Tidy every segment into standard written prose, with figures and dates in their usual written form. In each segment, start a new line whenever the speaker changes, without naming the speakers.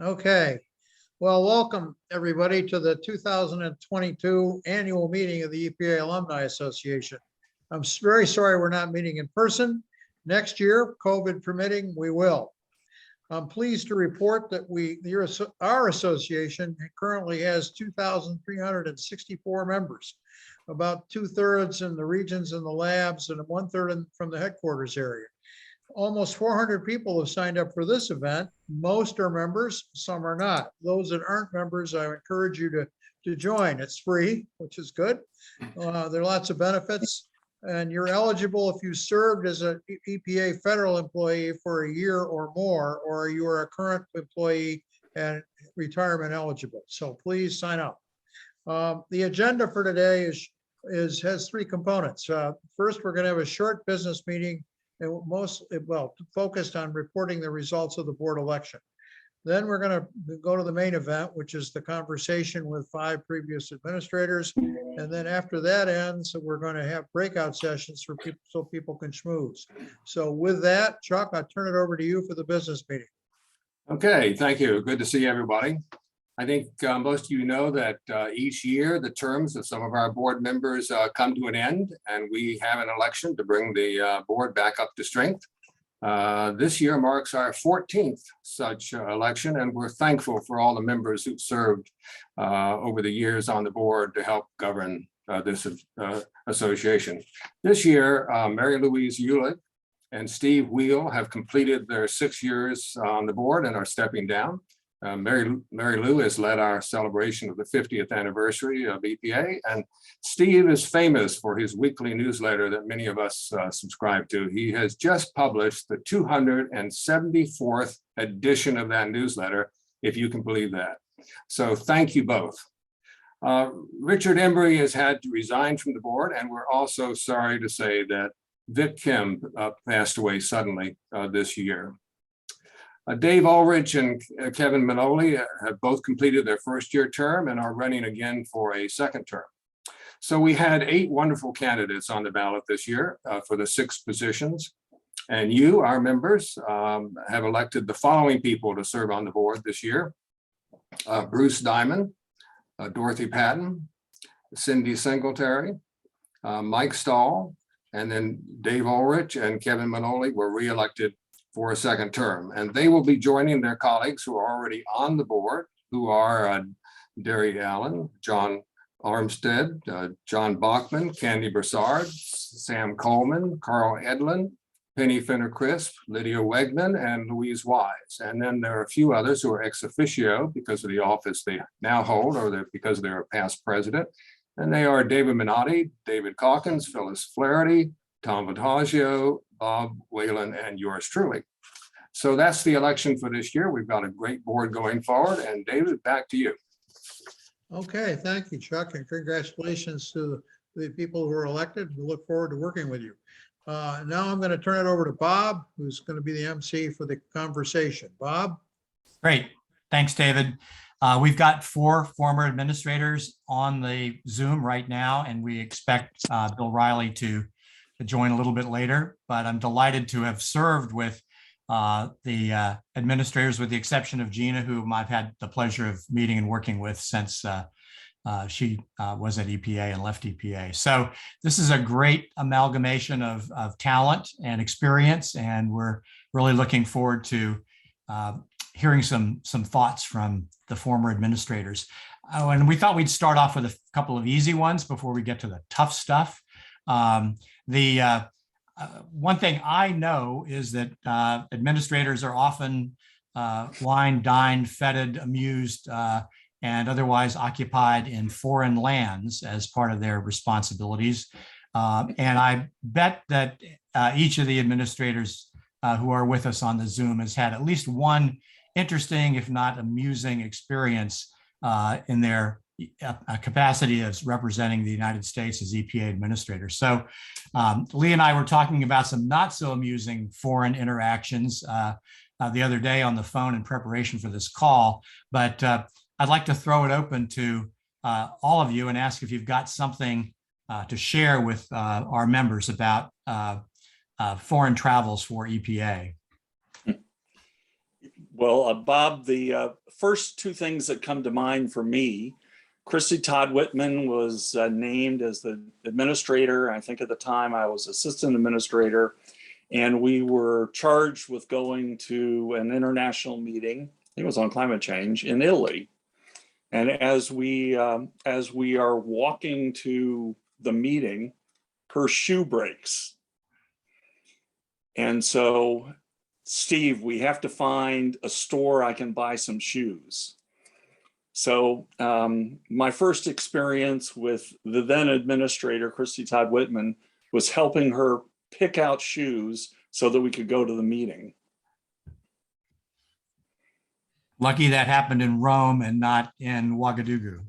Okay, well, welcome everybody to the 2022 annual meeting of the EPA Alumni Association. I'm very sorry we're not meeting in person. Next year, COVID permitting, we will. I'm pleased to report that our association currently has 2,364 members, about 2/3 in the regions and the labs and 1/3 from the headquarters area. Almost 400 people have signed up for this event. Most are members, some are not. Those that aren't members, I encourage you to join. It's free, which is good. There are lots of benefits, and you're eligible if you served as an EPA federal employee for a year or more, or you are a current employee and retirement eligible. So please sign up. The agenda for today has three components. First, we're going to have a short business meeting, focused on reporting the results of the board election. Then we're going to go to the main event, which is the conversation with 5 previous administrators. And then after that ends, we're going to have breakout sessions for people so people can schmooze. So with that, Chuck, I'll turn it over to you for the business meeting.
Okay, thank you. Good to see everybody. I think most of you know that each year the terms of some of our board members come to an end, and we have an election to bring the board back up to strength. This year marks our 14th such election, and we're thankful for all the members who've served over the years on the board to help govern this association. This year, Mary Louise Ulick and Steve Wheel have completed their 6 years on the board and are stepping down. Mary Lou has led our celebration of the 50th anniversary of EPA, and Steve is famous for his weekly newsletter that many of us subscribe to. He has just published the 274th edition of that newsletter, if you can believe that. So thank you both. Richard Embry has had to resign from the board, and we're also sorry to say that Vic Kim passed away suddenly this year. Dave Ulrich and Kevin Manoli have both completed their first-year term and are running again for a second term. So we had 8 wonderful candidates on the ballot this year for the 6 positions. And you, our members, have elected the following people to serve on the board this year. Bruce Diamond, Dorothy Patton, Cindy Singletary, Mike Stahl, and then Dave Ulrich and Kevin Manoli were re-elected for a second term, and they will be joining their colleagues who are already on the board, who are Derry Allen, John Armstead, John Bachman, Candy Broussard, Sam Coleman, Carl Edlin, Penny Finner-Crisp, Lydia Wegman, and Louise Wise. And then there are a few others who are ex officio because of the office they now hold, or because they're a past president. And they are David Minotti, David Calkins, Phyllis Flaherty, Tom Vantaggio, Bob Whalen, and yours truly. So that's the election for this year. We've got a great board going forward. And David, back to you.
Okay, thank you, Chuck, and congratulations to the people who are elected. We look forward to working with you. Now I'm going to turn it over to Bob, who's going to be the MC for the conversation. Bob?
Great. Thanks, David. We've got 4 former administrators on the Zoom right now, and we expect Bill Reilly to join a little bit later, but I'm delighted to have served with the administrators, with the exception of Gina, whom I've had the pleasure of meeting and working with since she was at EPA and left EPA. So this is a great amalgamation of talent and experience, and we're really looking forward to hearing some thoughts from the former administrators. And we thought we'd start off with a couple of easy ones before we get to the tough stuff. One thing I know is that administrators are often wined, dined, feted, amused, and otherwise occupied in foreign lands as part of their responsibilities. And I bet that each of the administrators who are with us on the Zoom has had at least one interesting, if not amusing, experience in their capacity as representing the United States as EPA administrators. So Lee and I were talking about some not so amusing foreign interactions the other day on the phone in preparation for this call, but I'd like to throw it open to all of you and ask if you've got something to share with our members about foreign travels for EPA.
Well, Bob, the first two things that come to mind for me, Christy Todd Whitman was named as the administrator. I think at the time I was assistant administrator, and we were charged with going to an international meeting. I think it was on climate change in Italy. And as we are walking to the meeting, her shoe breaks. And so, Steve, we have to find a store I can buy some shoes. So my first experience with the then administrator, Christy Todd Whitman, was helping her pick out shoes so that we could go to the meeting.
Lucky that happened in Rome and not in Ouagadougou.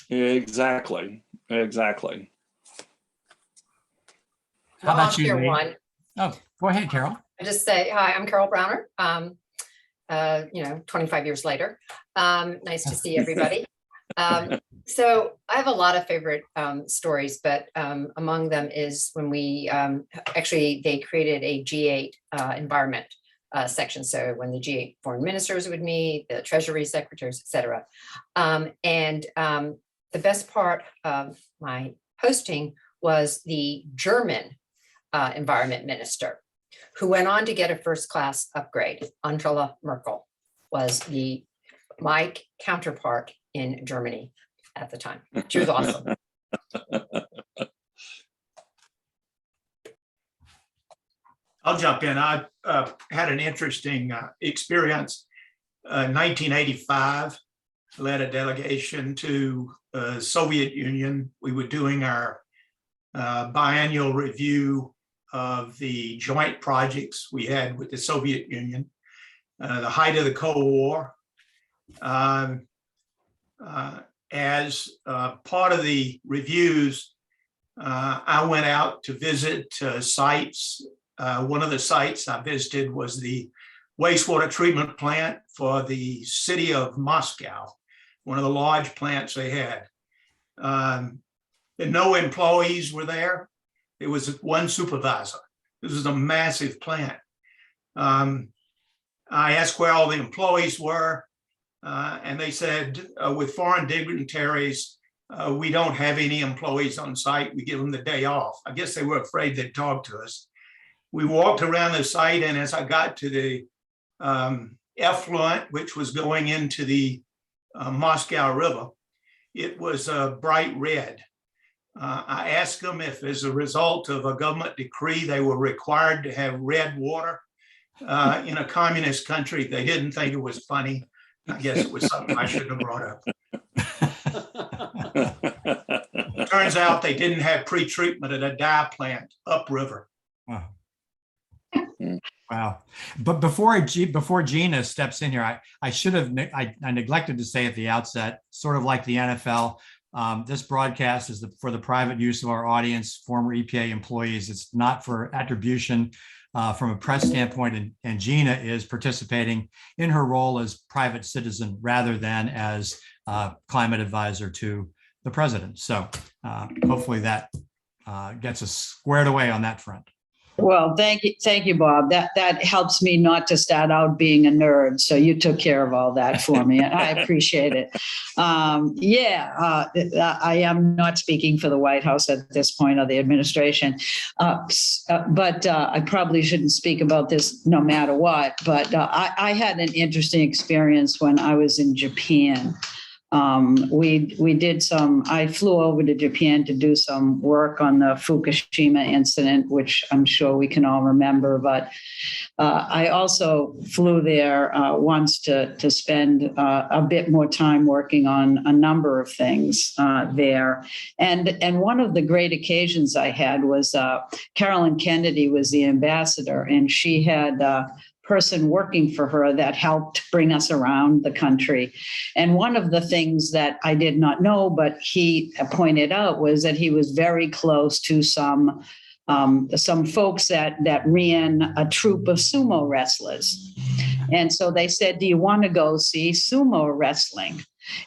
Exactly.
How about you,
I'll share
Lee?
one.
Oh, go ahead, Carol.
I just say, hi, I'm Carol Browner. 25 years later. Nice to see everybody. So I have a lot of favorite stories, but among them is when we they created a G8 environment section. So when the G8 foreign ministers would meet, the treasury secretaries, et cetera. And the best part of my posting was the German environment minister, who went on to get a first-class upgrade. Angela Merkel was my counterpart in Germany at the time. She was awesome.
I'll jump in. I had an interesting experience. 1985, led a delegation to the Soviet Union. We were doing our biannual review of the joint projects we had with the Soviet Union, the height of the Cold War. As part of the reviews, I went out to visit sites. One of the sites I visited was the wastewater treatment plant for the city of Moscow, one of the large plants they had. No employees were there. It was one supervisor. This was a massive plant. I asked where all the employees were, and they said, with foreign dignitaries, we don't have any employees on site. We give them the day off. I guess they were afraid they'd talk to us. We walked around the site, and as I got to the effluent, which was going into the Moscow River, it was bright red. I asked them if, as a result of a government decree, they were required to have red water in a communist country. They didn't think it was funny. I guess it was something I shouldn't have brought up. Turns out they didn't have pre-treatment at a dye plant upriver.
Wow. Wow. But before Gina steps in here, I neglected to say at the outset, sort of like the NFL, this broadcast is for the private use of our audience, former EPA employees. It's not for attribution from a press standpoint, and Gina is participating in her role as private citizen rather than as climate advisor to the president. So hopefully that gets us squared away on that front.
Well, thank you, Bob. That helps me not to start out being a nerd. So you took care of all that for me. I appreciate it. I am not speaking for the White House at this point or the administration, but I probably shouldn't speak about this no matter what. But I had an interesting experience when I was in Japan. I flew over to Japan to do some work on the Fukushima incident, which I'm sure we can all remember. But I also flew there once to spend a bit more time working on a number of things there. And one of the great occasions I had was Carolyn Kennedy was the ambassador, and she had person working for her that helped bring us around the country. And one of the things that I did not know, but he pointed out, was that he was very close to some folks that ran a troupe of sumo wrestlers. And so they said, do you want to go see sumo wrestling?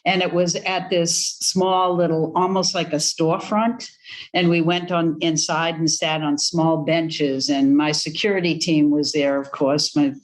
And it was at this small little, almost like a storefront. And we went on inside and sat on small benches. And my security team was there, of course, my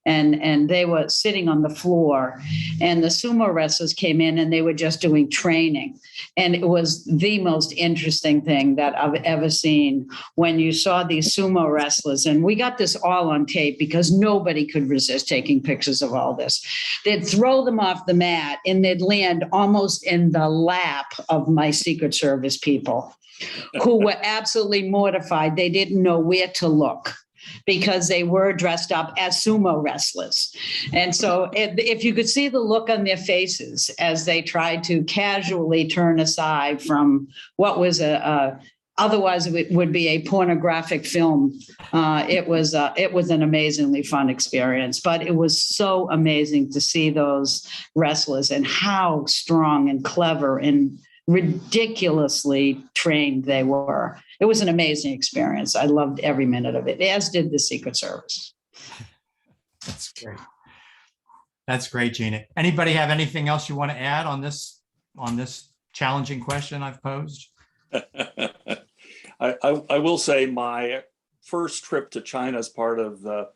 and they were sitting on the floor, and the sumo wrestlers came in and they were just doing training. And it was the most interesting thing that I've ever seen when you saw these sumo wrestlers. And we got this all on tape because nobody could resist taking pictures of all this. They'd throw them off the mat and they'd land almost in the lap of my Secret Service people, who were absolutely mortified. They didn't know where to look because they were dressed up as sumo wrestlers. And so if you could see the look on their faces as they tried to casually turn aside from what was otherwise it would be a pornographic film. It was an amazingly fun experience, but it was so amazing to see those wrestlers and how strong and clever and ridiculously trained they were. It was an amazing experience. I loved every minute of it, as did the Secret Service.
That's great. That's great, Gina. Anybody have anything else you want to add on this challenging question I've posed?
I will say my first trip to China as part of the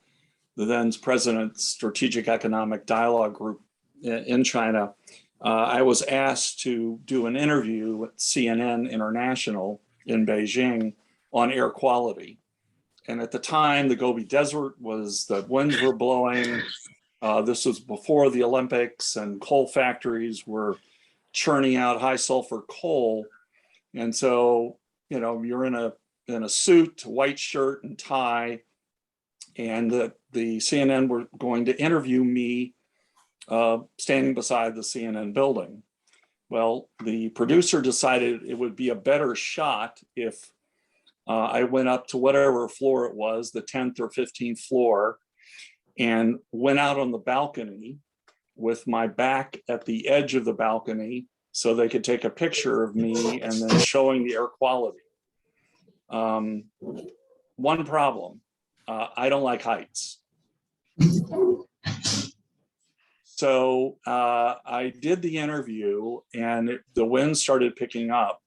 then President's Strategic Economic Dialogue Group in China, I was asked to do an interview with CNN International in Beijing on air quality. And at the time, the Gobi Desert the winds were blowing. This was before the Olympics, and coal factories were churning out high sulfur coal. And so, you're in a suit, white shirt and tie, and the CNN were going to interview me standing beside the CNN building. Well, the producer decided it would be a better shot if I went up to whatever floor it was, the 10th or 15th floor, and went out on the balcony with my back at the edge of the balcony so they could take a picture of me and then showing the air quality. One problem, I don't like heights. So I did the interview and the wind started picking up,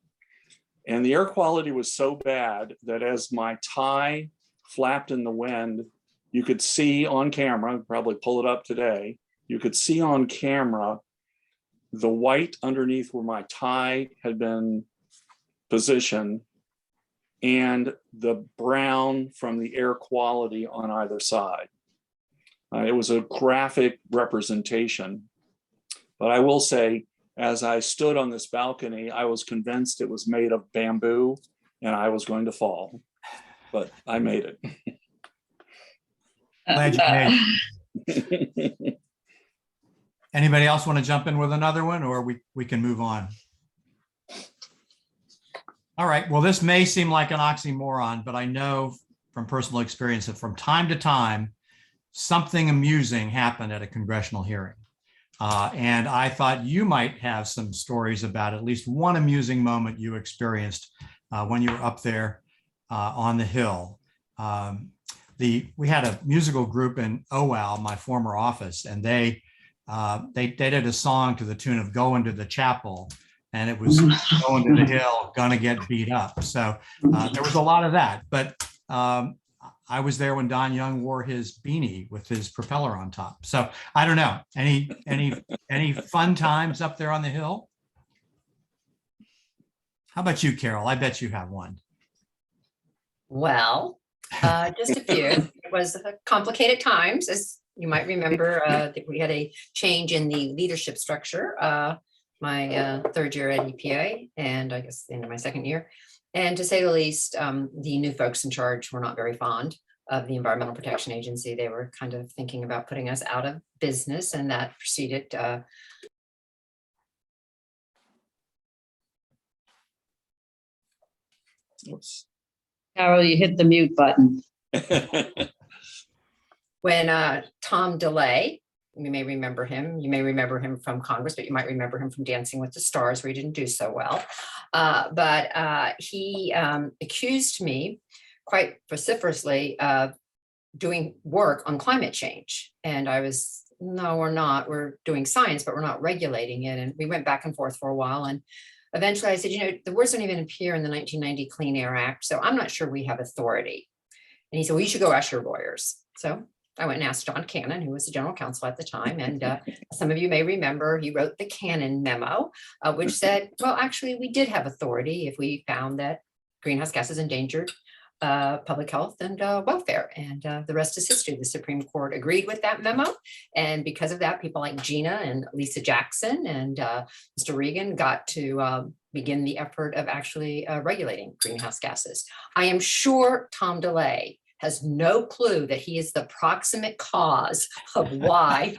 and the air quality was so bad that as my tie flapped in the wind, you could see on camera, probably pull it up today, you could see on camera the white underneath where my tie had been positioned and the brown from the air quality on either side. It was a graphic representation, but I will say, as I stood on this balcony, I was convinced it was made of bamboo and I was going to fall, but I made it.
Glad you made it. Anybody else want to jump in with another one, or we can move on? All right. Well, this may seem like an oxymoron, but I know from personal experience that from time to time, something amusing happened at a congressional hearing. And I thought you might have some stories about at least one amusing moment you experienced when you were up there on the Hill. We had a musical group in OWAL, my former office, and they did a song to the tune of "Going to the Chapel," and it was "Going to the Hill, gonna get beat up." So there was a lot of that, but I was there when Don Young wore his beanie with his propeller on top. So I don't know, any fun times up there on the Hill? How about you, Carol? I bet you have one.
Well, just a few. It was complicated times, as you might remember. That we had a change in the leadership structure my third year at EPA, and I guess the end of my second year. And to say the least, the new folks in charge were not very fond of the Environmental Protection Agency. They were kind of thinking about putting us out of business, and that proceeded.
Oops.
Carol, you hit the mute button.
When Tom DeLay, you may remember him. You may remember him from Congress, but you might remember him from Dancing with the Stars, where he didn't do so well. But he accused me quite vociferously of doing work on climate change. And I was, no, we're not. We're doing science, but we're not regulating it. And we went back and forth for a while. And eventually I said, the words don't even appear in the 1990 Clean Air Act, so I'm not sure we have authority. And he said, well, you should go ask your lawyers. So I went and asked John Cannon, who was the general counsel at the time, and some of you may remember he wrote the Cannon memo, which said, well, actually, we did have authority if we found that greenhouse gases endangered public health and welfare, and the rest is history. The Supreme Court agreed with that memo, and because of that, people like Gina and Lisa Jackson and Mr. Regan got to begin the effort of actually regulating greenhouse gases. I am sure Tom DeLay has no clue that he is the proximate cause of why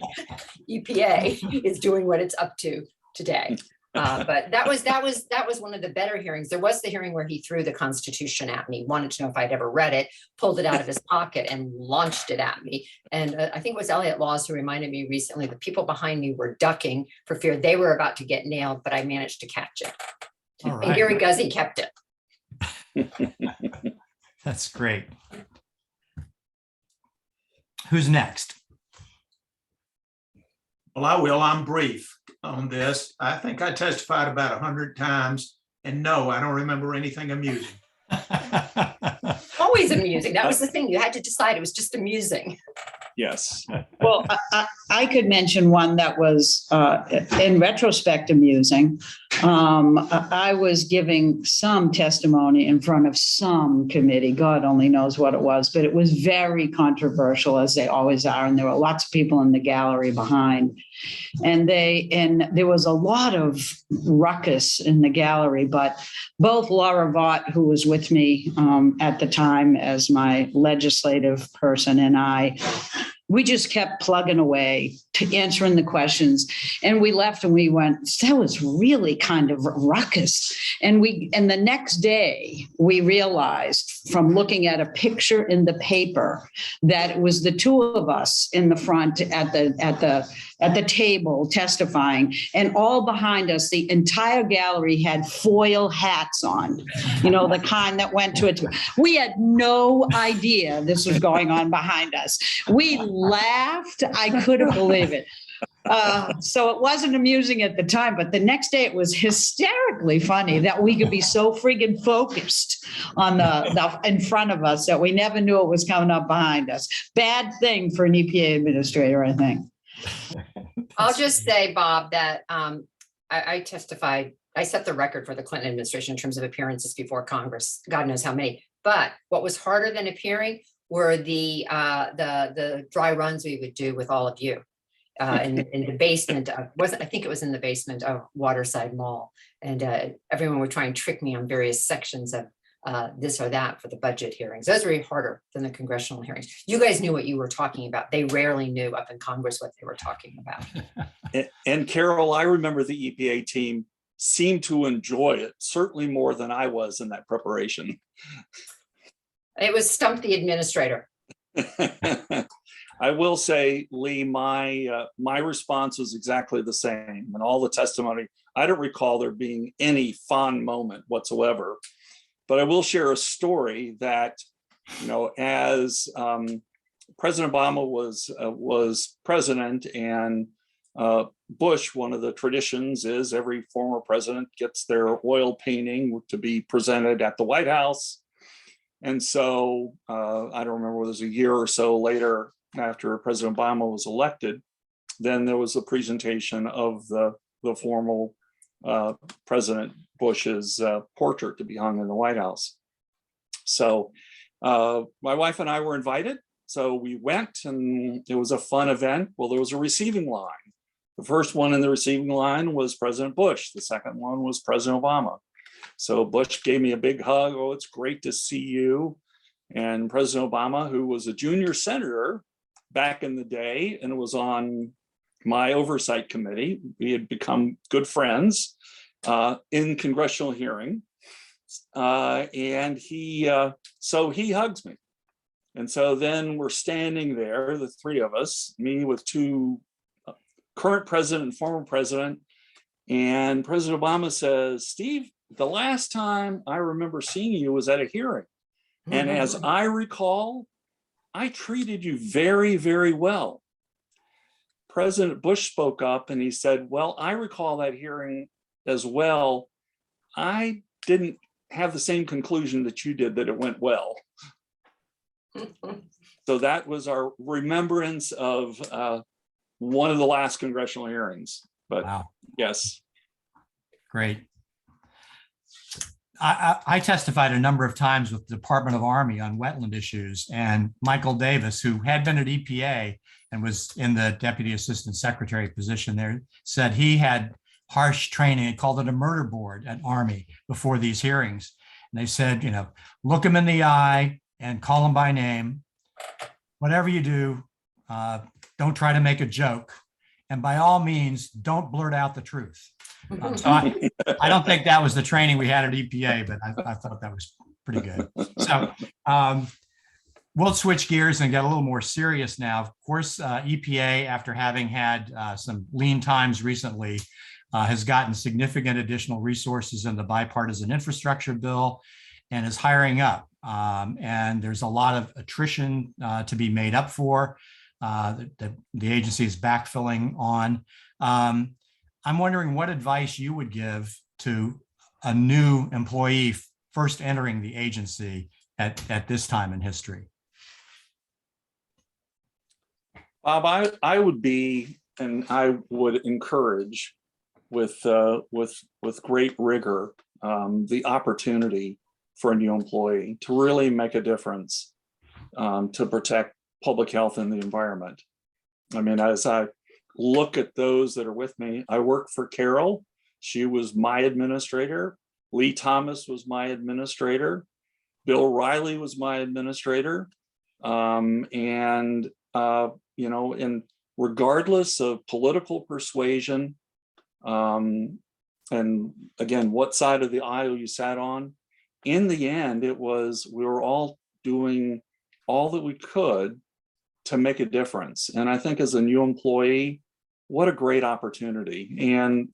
EPA is doing what it's up to today. But that was one of the better hearings. There was the hearing where he threw the Constitution at me, wanted to know if I'd ever read it, pulled it out of his pocket and launched it at me. And I think it was Elliot Laws who reminded me recently the people behind me were ducking for fear they were about to get nailed, but I managed to catch it.
All
And
right.
Gary Guzzi kept it.
That's great. Who's next?
Well, I will. I'm brief on this. I think I testified about 100 times, and no, I don't remember anything amusing.
Always amusing. That was the thing. You had to decide. It was just amusing.
Yes.
Well, I could mention one that was, in retrospect, amusing. I was giving some testimony in front of some committee. God only knows what it was, but it was very controversial, as they always are. And there were lots of people in the gallery behind. And there was a lot of ruckus in the gallery, but both Laura Vaught, who was with me at the time as my legislative person, and we just kept plugging away to answering the questions. And we left and we went, that was really kind of ruckus. And the next day we realized from looking at a picture in the paper that it was the two of us in the front at the table testifying, and all behind us, the entire gallery had foil hats on, the kind that went to it. We had no idea this was going on behind us. We laughed. I couldn't believe it. So it wasn't amusing at the time, but the next day it was hysterically funny that we could be so friggin' focused on the in front of us that we never knew it was coming up behind us. Bad thing for an EPA administrator, I think.
I'll just say, Bob, that I testified. I set the record for the Clinton administration in terms of appearances before Congress. God knows how many. But what was harder than appearing were the dry runs we would do with all of you in the basement. I think it was in the basement of Waterside Mall, and everyone would try and trick me on various sections of this or that for the budget hearings. Those were harder than the congressional hearings. You guys knew what you were talking about. They rarely knew up in Congress what they were talking about.
And Carol, I remember the EPA team seemed to enjoy it, certainly more than I was in that preparation.
It was stump the administrator.
I will say, Lee, my response was exactly the same. And all the testimony, I don't recall there being any fond moment whatsoever. But I will share a story that, as President Obama was president and Bush, one of the traditions is every former president gets their oil painting to be presented at the White House. And so I don't remember, it was a year or so later after President Obama was elected, then there was a presentation of the formal President Bush's portrait to be hung in the White House. So my wife and I were invited. So we went, and it was a fun event. Well, there was a receiving line. The first one in the receiving line was President Bush. The second one was President Obama. So Bush gave me a big hug. Oh, it's great to see you. And President Obama, who was a junior senator back in the day and was on my oversight committee, we had become good friends in congressional hearing. And he hugs me. And so then we're standing there, the three of us, me with two current president and former president. And President Obama says, Steve, the last time I remember seeing you was at a hearing. And as I recall, I treated you very, very well. President Bush spoke up and he said, well, I recall that hearing as well. I didn't have the same conclusion that you did, that it went well. So that was our remembrance of one of the last congressional hearings. But
Wow,
yes,
great. I testified a number of times with the Department of Army on wetland issues, and Michael Davis, who had been at EPA and was in the Deputy Assistant Secretary position there, said he had harsh training and called it a murder board at Army before these hearings. And they said, look them in the eye and call them by name. Whatever you do, don't try to make a joke. And by all means, don't blurt out the truth. So I don't think that was the training we had at EPA, but I thought that was pretty good. So we'll switch gears and get a little more serious now. Of course, EPA, after having had some lean times recently, has gotten significant additional resources in the bipartisan infrastructure bill and is hiring up. And there's a lot of attrition to be made up for. The agency is backfilling on. I'm wondering what advice you would give to a new employee first entering the agency at this time in history.
Bob, I would be, and I would encourage with great rigor the opportunity for a new employee to really make a difference to protect public health and the environment. I mean, as I look at those that are with me, I work for Carol. She was my administrator. Lee Thomas was my administrator. Bill Reilly was my administrator. And regardless of political persuasion, and again, what side of the aisle you sat on, in the end, we were all doing all that we could to make a difference. And I think as a new employee, what a great opportunity. And,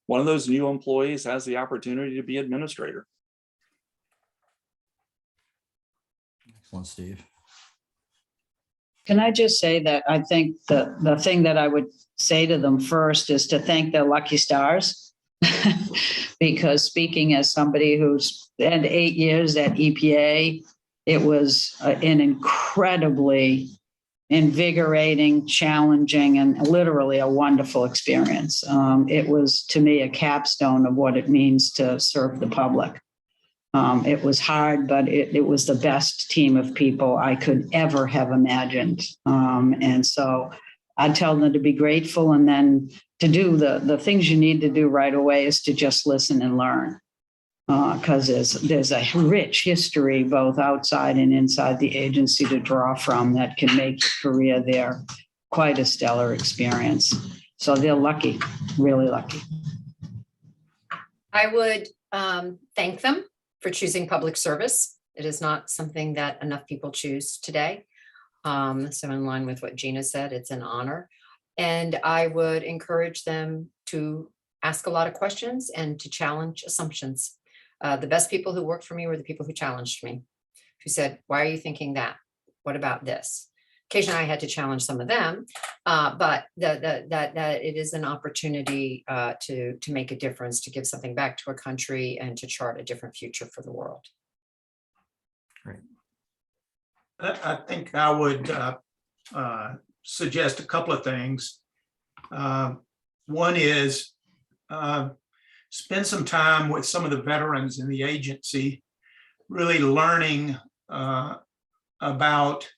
one of those new employees has the opportunity to be administrator.
Excellent, Steve.
Can I just say that I think the thing that I would say to them first is to thank their lucky stars. Because speaking as somebody who's had 8 years at EPA, it was an incredibly invigorating, challenging, and literally a wonderful experience. It was, to me, a capstone of what it means to serve the public. It was hard, but it was the best team of people I could ever have imagined. And so I'd tell them to be grateful, and then to do the things you need to do right away is to just listen and learn. Because there's a rich history both outside and inside the agency to draw from that can make your career there quite a stellar experience. So they're lucky, really lucky.
I would thank them for choosing public service. It is not something that enough people choose today. So in line with what Gina said, it's an honor. And I would encourage them to ask a lot of questions and to challenge assumptions. The best people who worked for me were the people who challenged me, who said, why are you thinking that? What about this? Occasionally I had to challenge some of them, but that it is an opportunity to make a difference, to give something back to a country and to chart a different future for the world.
Great.
I think I would suggest a couple of things. One is spend some time with some of the veterans in the agency, really learning about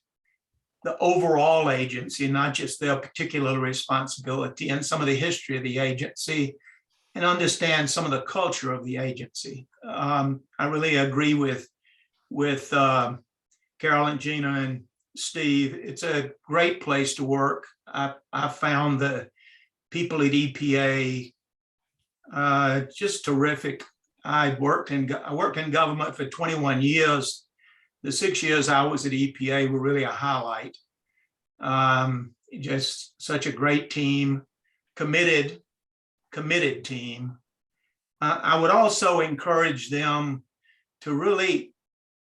the overall agency, not just their particular responsibility, and some of the history of the agency, and understand some of the culture of the agency. I really agree with Carol and Gina and Steve. It's a great place to work. I found the people at EPA just terrific. I worked in government for 21 years. The 6 years I was at EPA were really a highlight. Just such a great team, committed team. I would also encourage them to really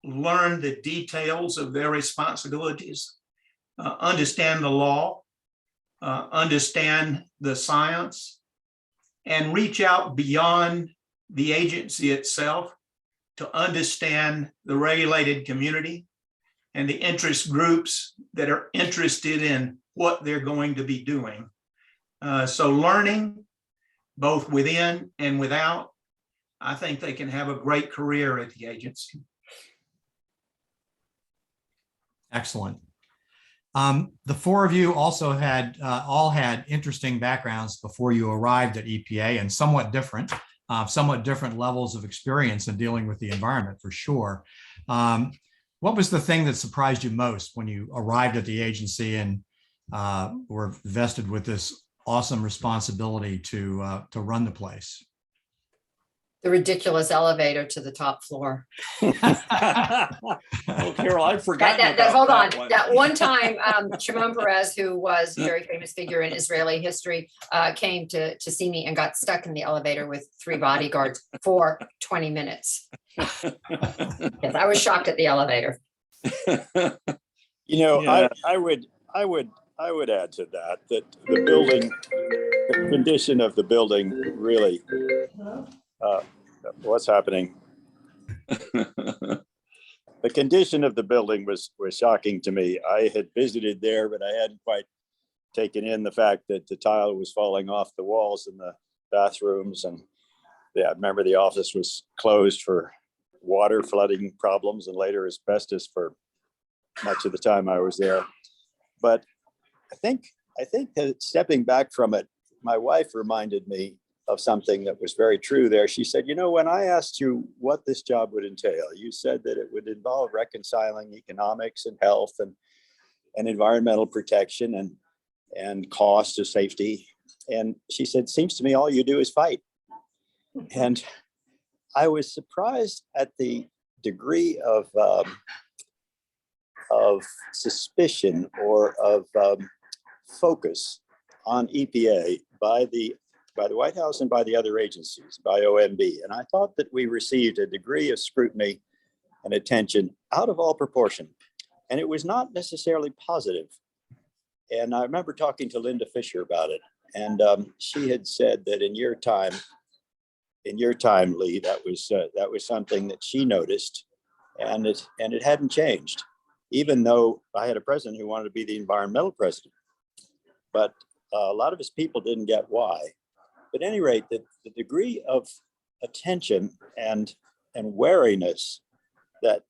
learn the details of their responsibilities, understand the law, understand the science, and reach out beyond the agency itself to understand the regulated community and the interest groups that are interested in what they're going to be doing. So learning both within and without, I think they can have a great career at the agency.
Excellent. The four of you also had all had interesting backgrounds before you arrived at EPA, and somewhat different levels of experience in dealing with the environment, for sure. What was the thing that surprised you most when you arrived at the agency and were vested with this awesome responsibility to run the place?
The ridiculous elevator to the top floor.
Oh, Carol, I'd forgotten about
Hold on.
that one.
That one time, Shimon Peres, who was a very famous figure in Israeli history, came to see me and got stuck in the elevator with 3 bodyguards for 20 minutes. Yes, I was shocked at the elevator.
You know,
Yeah.
I would add to that the building, the condition of the building really, what's happening? The condition of the building was shocking to me. I had visited there, but I hadn't quite taken in the fact that the tile was falling off the walls in the bathrooms. And yeah, I remember the office was closed for water flooding problems and later asbestos for much of the time I was there. But I think that stepping back from it, my wife reminded me of something that was very true there. She said, you know, when I asked you what this job would entail, you said that it would involve reconciling economics and health and environmental protection and cost of safety. And she said, seems to me all you do is fight. And I was surprised at the degree of suspicion or of focus on EPA by the White House and by the other agencies, by OMB. And I thought that we received a degree of scrutiny and attention out of all proportion. And it was not necessarily positive. And I remember talking to Linda Fisher about it. And she had said that in your time, Lee, that was something that she noticed, and it hadn't changed, even though I had a president who wanted to be the environmental president. But a lot of his people didn't get why. But at any rate, the degree of attention and wariness that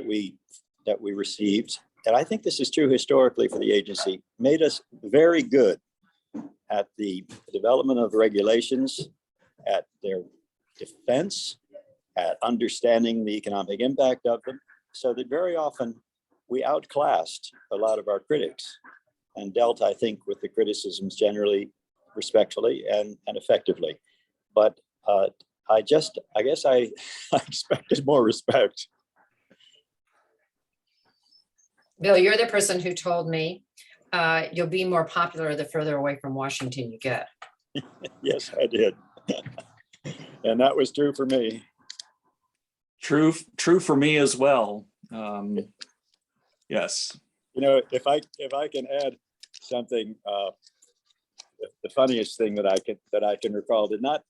we received, and I think this is true historically for the agency, made us very good at the development of regulations, at their defense, at understanding the economic impact of them, so that very often we outclassed a lot of our critics and dealt, I think, with the criticisms generally respectfully and effectively. But I guess I expected more respect.
Bill, you're the person who told me you'll be more popular the further away from Washington you get.
Yes, I did. And that was true for me.
True for me as well. Yes.
You know, if I can add something, the funniest thing that I can recall did not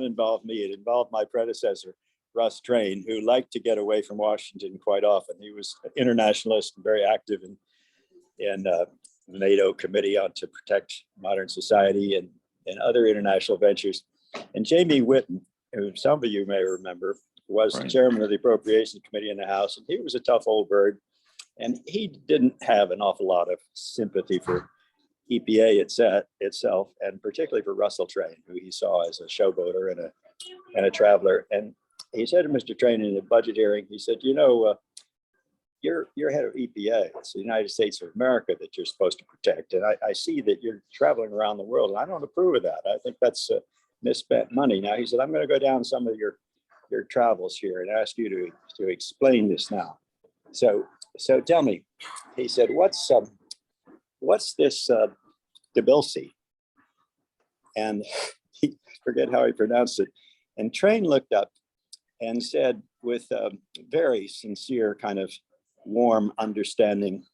involve me. It involved my predecessor, Russ Train, who liked to get away from Washington quite often. He was an internationalist and very active in the NATO Committee on to Protect Modern Society and other international ventures. And Jamie Whitten, who some of you may remember, was the chairman of the Appropriations Committee in the House, and he was a tough old bird. And he didn't have an awful lot of sympathy for EPA itself, and particularly for Russell Train, who he saw as a showboater and a traveler. And he said to Mr. Train in a budget hearing, he said, you know, you're head of EPA. It's the United States of America that you're supposed to protect. And I see that you're traveling around the world, and I don't approve of that. I think that's misspent money. Now, he said, I'm going to go down some of your travels here and ask you to explain this now. So tell me, he said, what's this Debilsi? And he forget how he pronounced it. And Train looked up and said with a very sincere kind of warm, understanding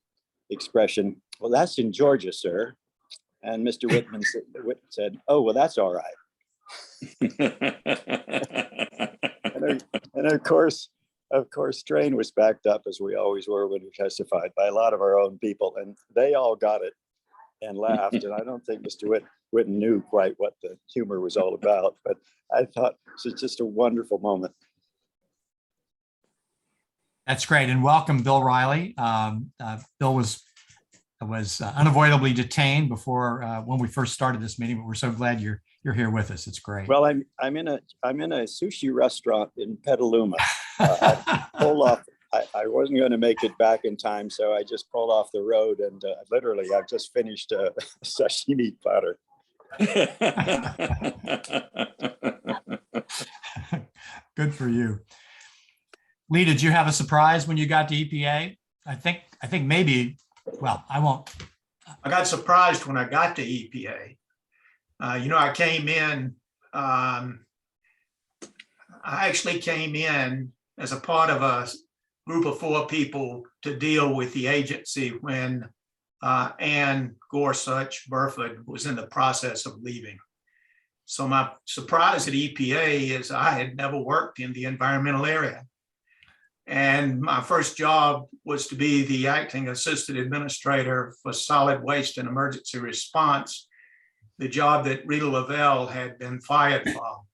expression, well, that's in Georgia, sir. And Mr. Whitman said, oh, well, that's all right. And of course, of course, Train was backed up, as we always were when we testified, by a lot of our own people, and they all got it and laughed. And I don't think Mr. Whitten knew quite what the humor was all about, but I thought it was just a wonderful moment.
That's great. And welcome, Bill Reilly. Bill was unavoidably detained before when we first started this meeting, but we're so glad you're here with us. It's great.
Well, I'm in a sushi restaurant in Petaluma. I pulled off. I wasn't going to make it back in time, so I just pulled off the road, and literally, I've just finished a sashimi platter.
Good for you. Lee, did you have a surprise when you got to EPA? I think maybe. Well, I won't.
I got surprised when I got to EPA. I came in, I actually came in as a part of a group of 4 people to deal with the agency when Ann Gorsuch Burford was in the process of leaving. So my surprise at EPA is I had never worked in the environmental area. And my first job was to be the acting assistant administrator for solid waste and emergency response, the job that Rita Lavelle had been fired from.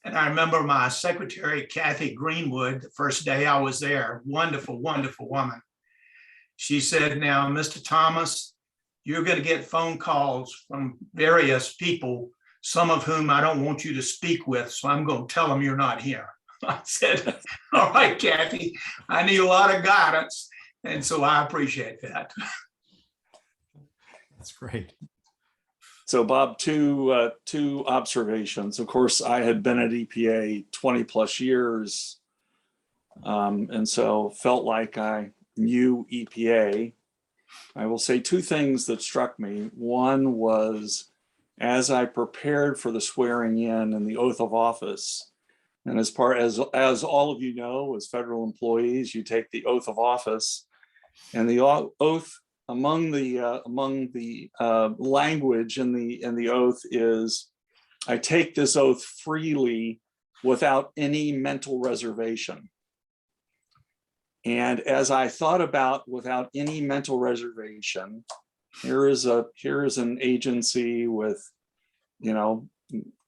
And I remember my secretary, Kathy Greenwood, the first day I was there, wonderful, wonderful woman. She said, now, Mr. Thomas, you're going to get phone calls from various people, some of whom I don't want you to speak with, so I'm going to tell them you're not here. I said, all right, Kathy, I need a lot of guidance. And so I appreciate that.
That's great.
So Bob, two observations. Of course, I had been at EPA 20 plus years. And so felt like I knew EPA. I will say 2 things that struck me. One was, as I prepared for the swearing in and the oath of office, and as all of you know, as federal employees, you take the oath of office, and the oath among the language in the oath is, I take this oath freely without any mental reservation. And as I thought about without any mental reservation, here is an agency with,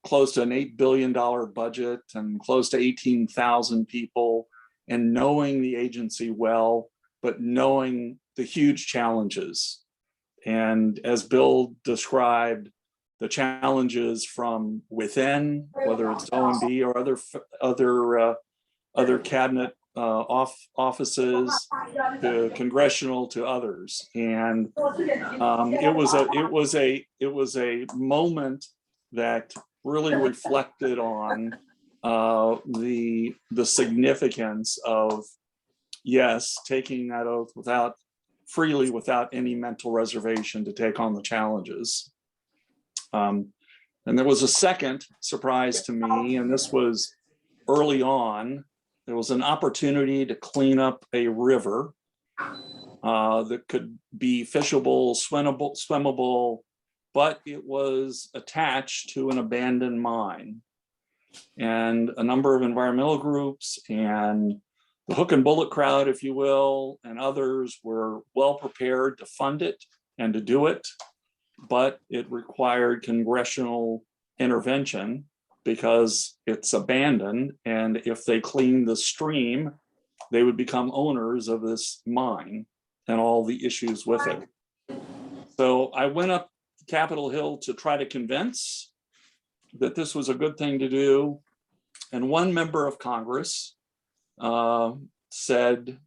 close to an $8 billion budget and close to 18,000 people, and knowing the agency well, but knowing the huge challenges. And as Bill described, the challenges from within, whether it's O&D or other cabinet offices, to congressional, to others. And it was a moment that really reflected on the significance of, yes, taking that oath freely without any mental reservation to take on the challenges. And there was a second surprise to me, and this was early on. There was an opportunity to clean up a river that could be fishable, swimmable, but it was attached to an abandoned mine. And a number of environmental groups and the hook and bullet crowd, if you will, and others were well prepared to fund it and to do it, but it required congressional intervention because it's abandoned. And if they cleaned the stream, they would become owners of this mine and all the issues with it. So I went up Capitol Hill to try to convince that this was a good thing to do. And one member of Congress said,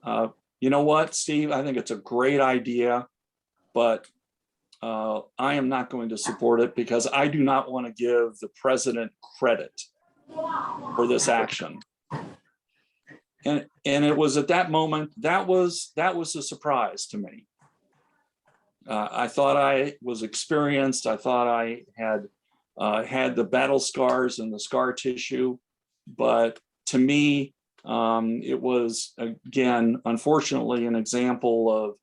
you know what, Steve, I think it's a great idea, but I am not going to support it because I do not want to give the president credit for this action. And it was at that moment, that was a surprise to me. I thought I was experienced. I thought I had had the battle scars and the scar tissue, but to me, it was, again, unfortunately, an example of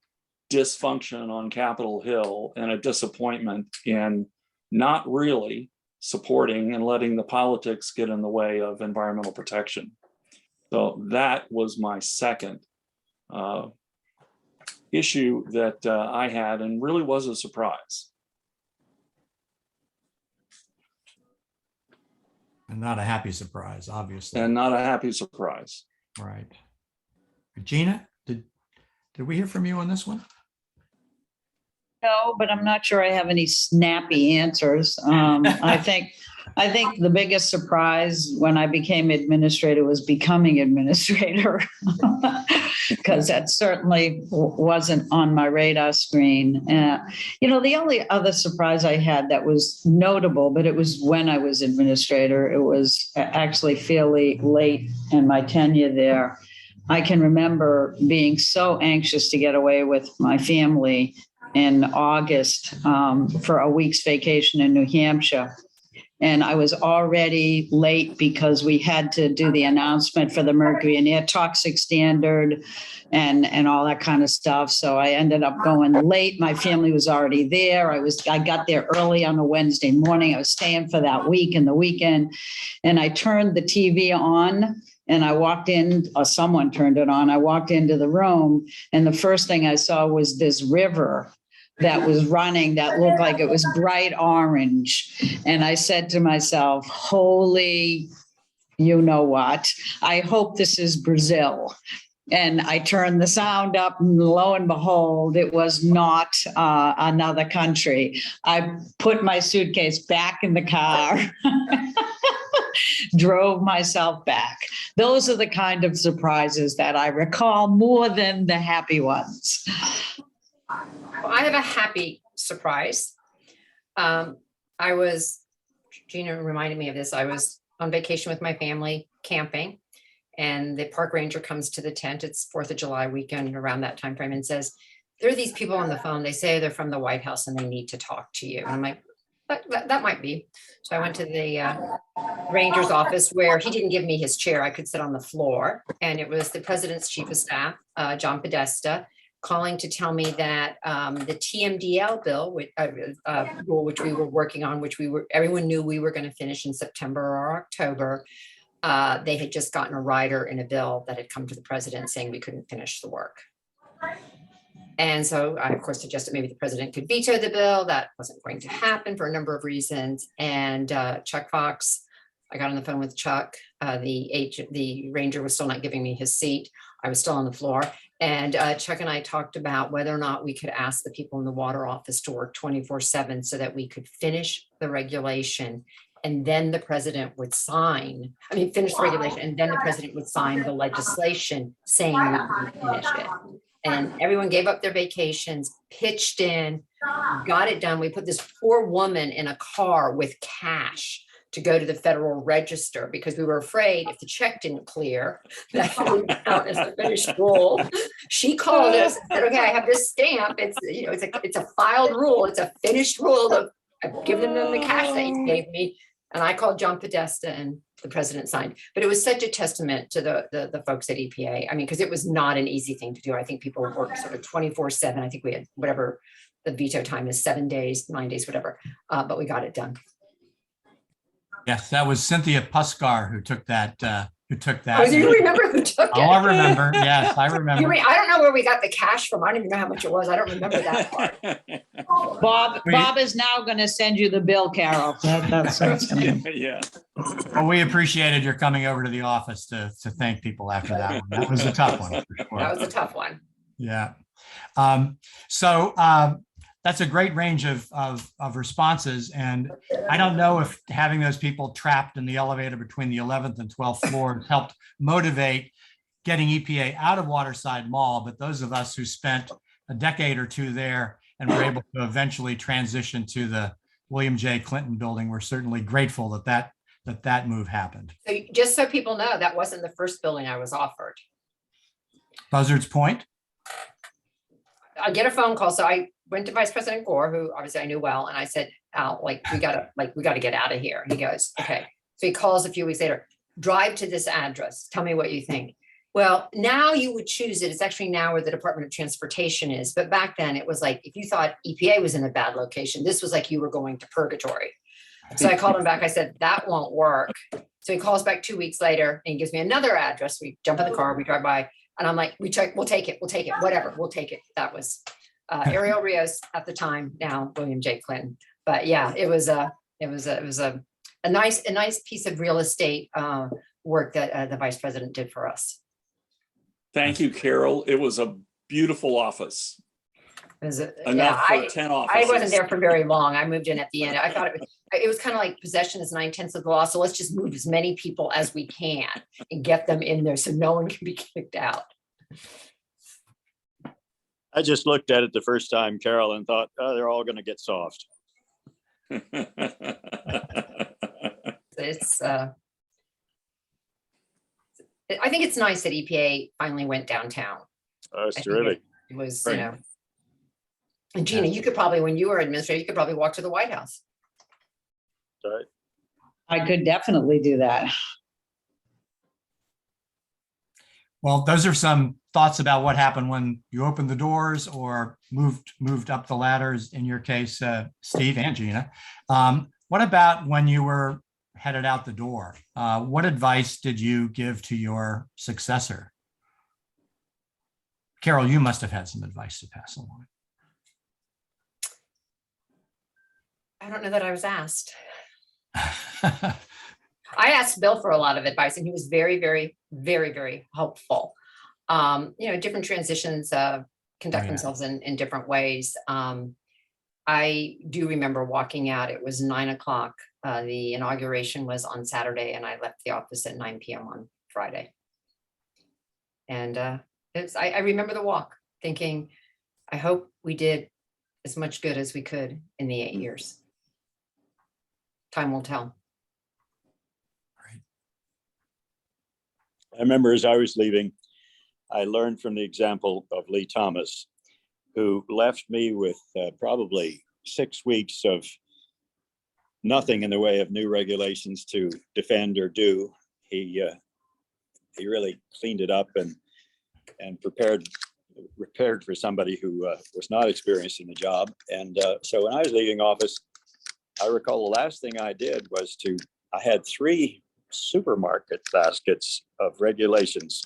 dysfunction on Capitol Hill and a disappointment in not really supporting and letting the politics get in the way of environmental protection. So that was my second issue that I had, and really was a surprise.
And not a happy surprise, obviously.
And not a happy surprise.
Right. Gina, did we hear from you on this one?
No, but I'm not sure I have any snappy answers. I think the biggest surprise when I became administrator was becoming administrator, because that certainly wasn't on my radar screen. The only other surprise I had that was notable, but it was when I was administrator, it was actually fairly late in my tenure there. I can remember being so anxious to get away with my family in August for a week's vacation in New Hampshire. And I was already late because we had to do the announcement for the mercury and air toxic standard and all that kind of stuff. So I ended up going late. My family was already there. I got there early on a Wednesday morning. I was staying for that week and the weekend. And I turned the TV on and I walked in, or someone turned it on. I walked into the room and the first thing I saw was this river that was running that looked like it was bright orange. And I said to myself, holy, you know what? I hope this is Brazil. And I turned the sound up and lo and behold, it was not another country. I put my suitcase back in the car, drove myself back. Those are the kind of surprises that I recall more than the happy ones.
Well, I have a happy surprise. Gina reminded me of this. I was on vacation with my family camping, and the park ranger comes to the tent. It's 4th of July weekend around that time frame and says, there are these people on the phone. They say they're from the White House and they need to talk to you. And I'm like, that might be. So I went to the ranger's office where he didn't give me his chair. I could sit on the floor. And it was the president's chief of staff, John Podesta, calling to tell me that the TMDL bill, which we were working on, everyone knew we were going to finish in September or October. They had just gotten a rider in a bill that had come to the president saying we couldn't finish the work. And so I, of course, suggested maybe the president could veto the bill. That wasn't going to happen for a number of reasons. And Chuck Fox, I got on the phone with Chuck. The ranger was still not giving me his seat. I was still on the floor. And Chuck and I talked about whether or not we could ask the people in the water office to work 24/7 so that we could finish the regulation. And then the president would finish the regulation, and then the president would sign the legislation saying we could finish it. And everyone gave up their vacations, pitched in, got it done. We put this poor woman in a car with cash to go to the Federal Register because we were afraid if the check didn't clear, that would count as a finished rule. She called us and said, okay, I have this stamp. It's a filed rule. It's a finished rule. I've given them the cash that you gave me. And I called John Podesta and the president signed. But it was such a testament to the folks at EPA. I mean, because it was not an easy thing to do. I think people worked sort of 24/7. I think we had whatever the veto time is, 7 days, 9 days, whatever. But we got it done.
Yes, that was Cynthia Puskar who took that.
Oh, you remember who took it?
Oh, I remember. Yes, I remember.
I don't know where we got the cash from. I don't even know how much it was. I don't remember that part.
Bob is now going to send you the bill, Carol. That's
Yeah.
Well, we appreciated your coming over to the office to thank people after that one. That was a tough one. For sure.
That was a tough one.
Yeah. So that's a great range of responses. And I don't know if having those people trapped in the elevator between the 11th and 12th floors helped motivate getting EPA out of Waterside Mall, but those of us who spent a decade or two there and were able to eventually transition to the William J. Clinton building, we're certainly grateful that move happened.
So just so people know, that wasn't the first building I was offered.
Buzzard's Point?
I get a phone call. So I went to Vice President Gore, who obviously I knew well. And I said, Al, we gotta get out of here. And he goes, okay. So he calls a few weeks later, drive to this address. Tell me what you think. Well, now you would choose it. It's actually now where the Department of Transportation is. But back then it was like, if you thought EPA was in a bad location, this was like you were going to purgatory. So I called him back. I said, that won't work. So he calls back 2 weeks later and he gives me another address. We jump in the car, we drive by, and I'm like, we'll take it, whatever, we'll take it. That was Ariel Rios at the time, now William J. Clinton. But yeah, it was a nice piece of real estate work that the vice president did for us.
Thank you, Carol. It was a beautiful office.
Yeah,
for 10 offices.
I wasn't there for very long. I moved in at the end. I thought it was kind of like possession is 9/10 of the law. So let's just move as many people as we can and get them in there so no one can be kicked out.
I just looked at it the first time, Carol, and thought, oh, they're all going to get soft.
It's I think it's nice that EPA finally went downtown.
Oh, it's terrific.
It was,
Right.
And Gina, you could probably, when you were administrator, you could probably walk to the White House.
Right.
I could definitely do that.
Well, those are some thoughts about what happened when you opened the doors or moved up the ladders, in your case, Steve and Gina. What about when you were headed out the door? What advice did you give to your successor? Carol, you must have had some advice to pass along.
I don't know that I was asked. I asked Bill for a lot of advice and he was very, very, very, very helpful. Different transitions conduct themselves in different ways. I do remember walking out, it was 9 o'clock. The inauguration was on Saturday and I left the office at 9 p.m. on Friday. And I remember the walk thinking, I hope we did as much good as we could in the 8 years. Time will tell.
I remember as I was leaving, I learned from the example of Lee Thomas, who left me with probably 6 weeks of nothing in the way of new regulations to defend or do. He really cleaned it up and prepared for somebody who was not experienced in the job. And so when I was leaving office, I recall the last thing I did was I had 3 supermarket baskets of regulations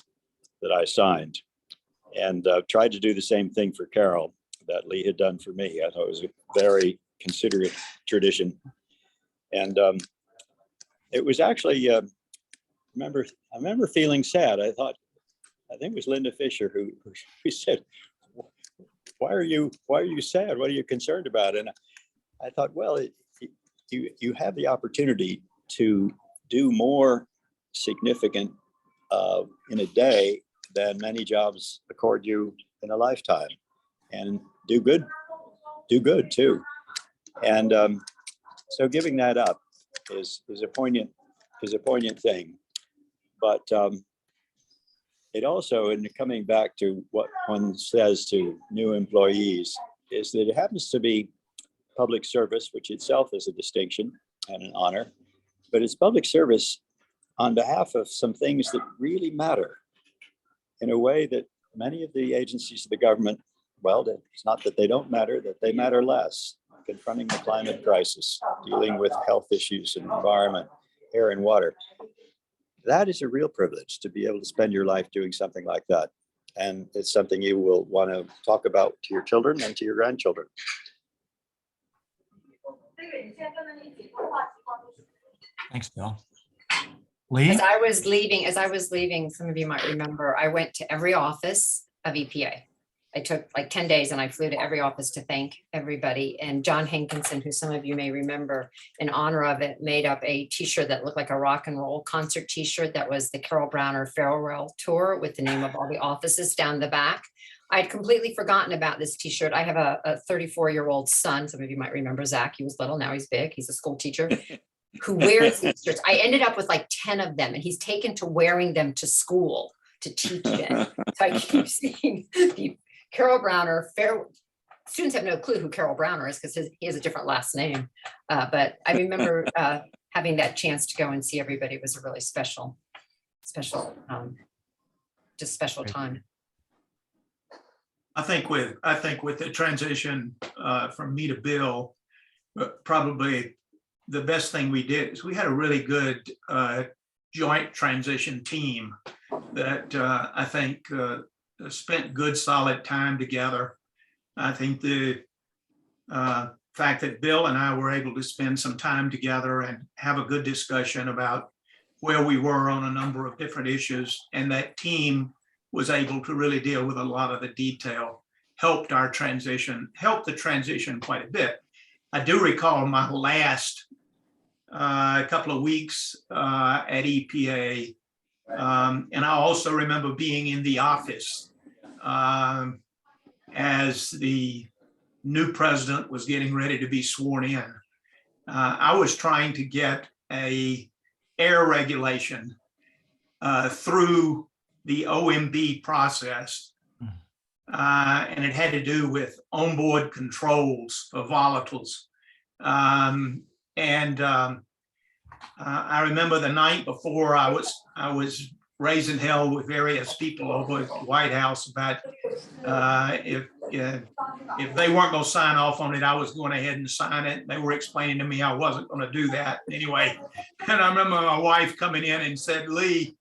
that I signed, and tried to do the same thing for Carol that Lee had done for me. I thought it was a very considerate tradition. And it was actually, I remember feeling sad. I think it was Linda Fisher who said, why are you sad? What are you concerned about? And I thought, well, you have the opportunity to do more significant in a day than many jobs accord you in a lifetime, and do good too. And so giving that up is a poignant thing. But it also, in coming back to what one says to new employees, is that it happens to be public service, which itself is a distinction and an honor, but it's public service on behalf of some things that really matter in a way that many of the agencies of the government, well, it's not that they don't matter, that they matter less. Confronting the climate crisis, dealing with health issues and environment, air and water. That is a real privilege, to be able to spend your life doing something like that. And it's something you will want to talk about to your children and to your grandchildren.
Thanks, Bill. Lee?
As I was leaving, some of you might remember, I went to every office of EPA. I took like 10 days and I flew to every office to thank everybody. And John Hankinson, who some of you may remember, in honor of it, made up a t-shirt that looked like a rock and roll concert t-shirt that was the Carol Browner Farewell Tour with the name of all the offices down the back. I'd completely forgotten about this t-shirt. I have a 34-year-old son. Some of you might remember Zach. He was little, now he's big. He's a school teacher who wears these shirts. I ended up with like 10 of them and he's taken to wearing them to school to teach in. So I keep seeing the Carol Browner, students have no clue who Carol Browner is because he has a different last name. But I remember having that chance to go and see everybody. It was a really special time.
I think with the transition from me to Bill, probably the best thing we did is we had a really good joint transition team that I think spent good solid time together. I think the fact that Bill and I were able to spend some time together and have a good discussion about where we were on a number of different issues, and that team was able to really deal with a lot of the detail, helped the transition quite a bit. I do recall my last couple of weeks at EPA, and I also remember being in the office as the new president was getting ready to be sworn in. I was trying to get a air regulation through the OMB process. And it had to do with onboard controls for volatiles. I remember the night before I was raising hell with various people over at the White House about if they weren't going to sign off on it, I was going ahead and sign it. They were explaining to me I wasn't going to do that anyway. And I remember my wife coming in and said, "Lee,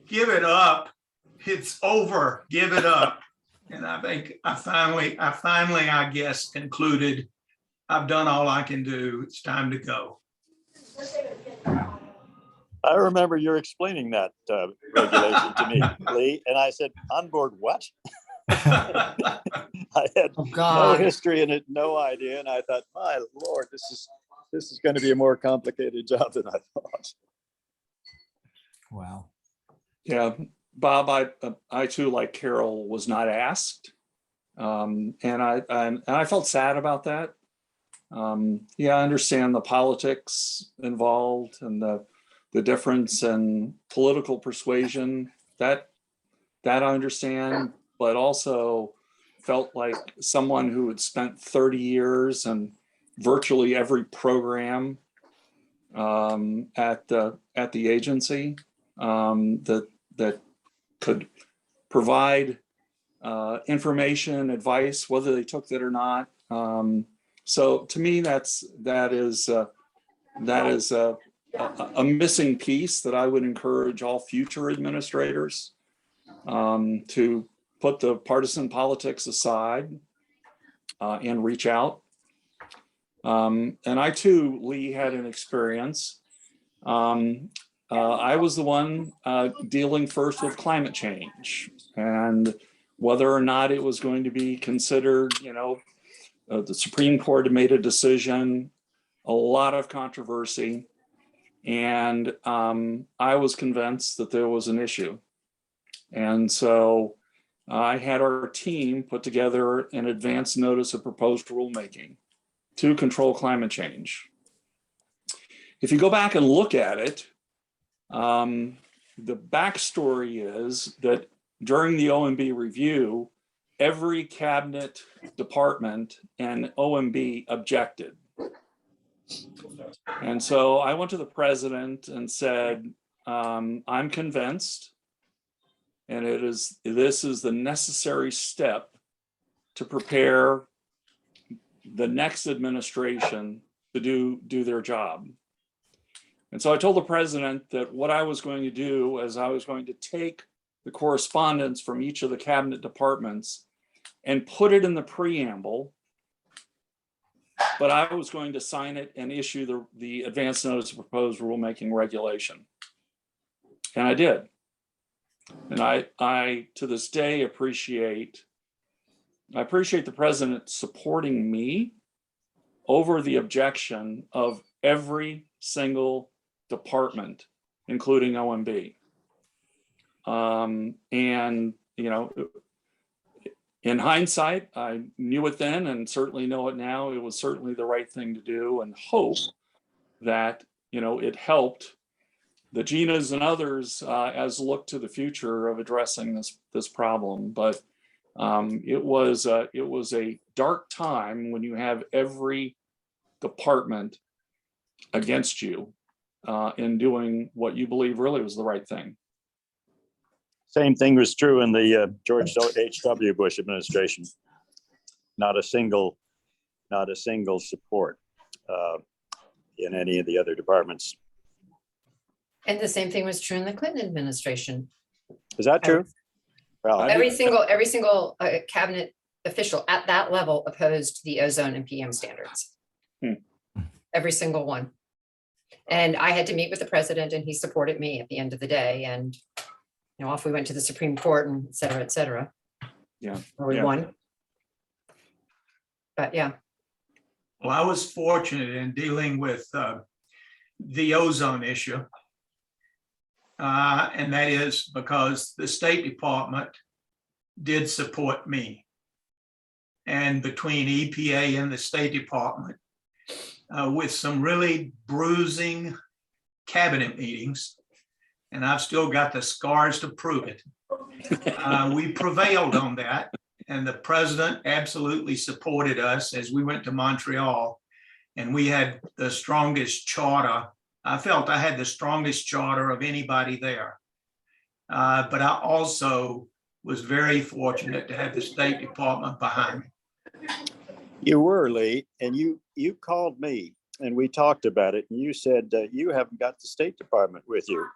give it up. It's over. Give it up." And I think I finally, I guess, concluded I've done all I can do. It's time to go.
I remember you're explaining that regulation to me, Lee, and I said, "On board what?" I had no history in it, no idea, and I thought, "My Lord, this is going to be a more complicated job than I thought."
Wow.
Yeah, Bob, I too, like Carol, was not asked, and I felt sad about that. Yeah, I understand the politics involved and the difference in political persuasion. That I understand, but also felt like someone who had spent 30 years and virtually every program at the agency that could provide information, advice, whether they took that or not. So to me, that is a missing piece that I would encourage all future administrators to put the partisan politics aside and reach out. And I too, Lee, had an experience. I was the one dealing first with climate change and whether or not it was going to be considered, the Supreme Court had made a decision, a lot of controversy. And I was convinced that there was an issue. And so I had our team put together an advance notice of proposed rulemaking to control climate change. If you go back and look at it, the backstory is that during the OMB review, every cabinet department and OMB objected. And so I went to the president and said, I'm convinced, and this is the necessary step to prepare the next administration to do their job. And so I told the president that what I was going to do is I was going to take the correspondence from each of the cabinet departments and put it in the preamble, but I was going to sign it and issue the advance notice of proposed rulemaking regulation. And I did. And I to this day appreciate the president supporting me over the objection of every single department, including OMB. And, in hindsight, I knew it then and certainly know it now. It was certainly the right thing to do, and hope that, it helped the Ginas and others as look to the future of addressing this problem. But it was a dark time when you have every department against you in doing what you believe really was the right thing.
Same thing was true in the George H.W. Bush administration. Not a single support. in any of the other departments.
And the same thing was true in the Clinton administration.
Is that true? Well,
Every single cabinet official at that level opposed the ozone and PM standards. Every single one. And I had to meet with the president and he supported me at the end of the day. And, you know, off we went to the Supreme Court and et cetera, et cetera.
Yeah.
We
Yeah.
won. But yeah.
Well, I was fortunate in dealing with the ozone issue. And that is because the State Department did support me. And between EPA and the State Department, with some really bruising cabinet meetings, and I've still got the scars to prove it, we prevailed on that. And the president absolutely supported us as we went to Montreal. And we had the strongest charter. I felt I had the strongest charter of anybody there. But I also was very fortunate to have the State Department behind me.
you were, Lee, and you called me and we talked about it. And you said you haven't got the State Department with you.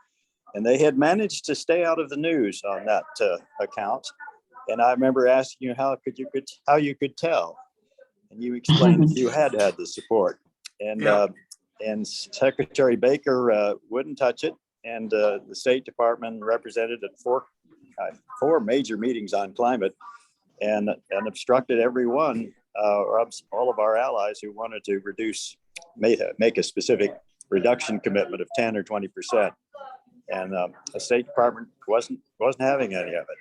And they had managed to stay out of the news on that account. And I remember asking you how you could tell. And you explained that you had the support. And
Yeah.
And Secretary Baker wouldn't touch it. And the State Department represented at four major meetings on climate and obstructed every one, or all of our allies who wanted to make a specific reduction commitment of 10 or 20%. And the State Department wasn't having any of it.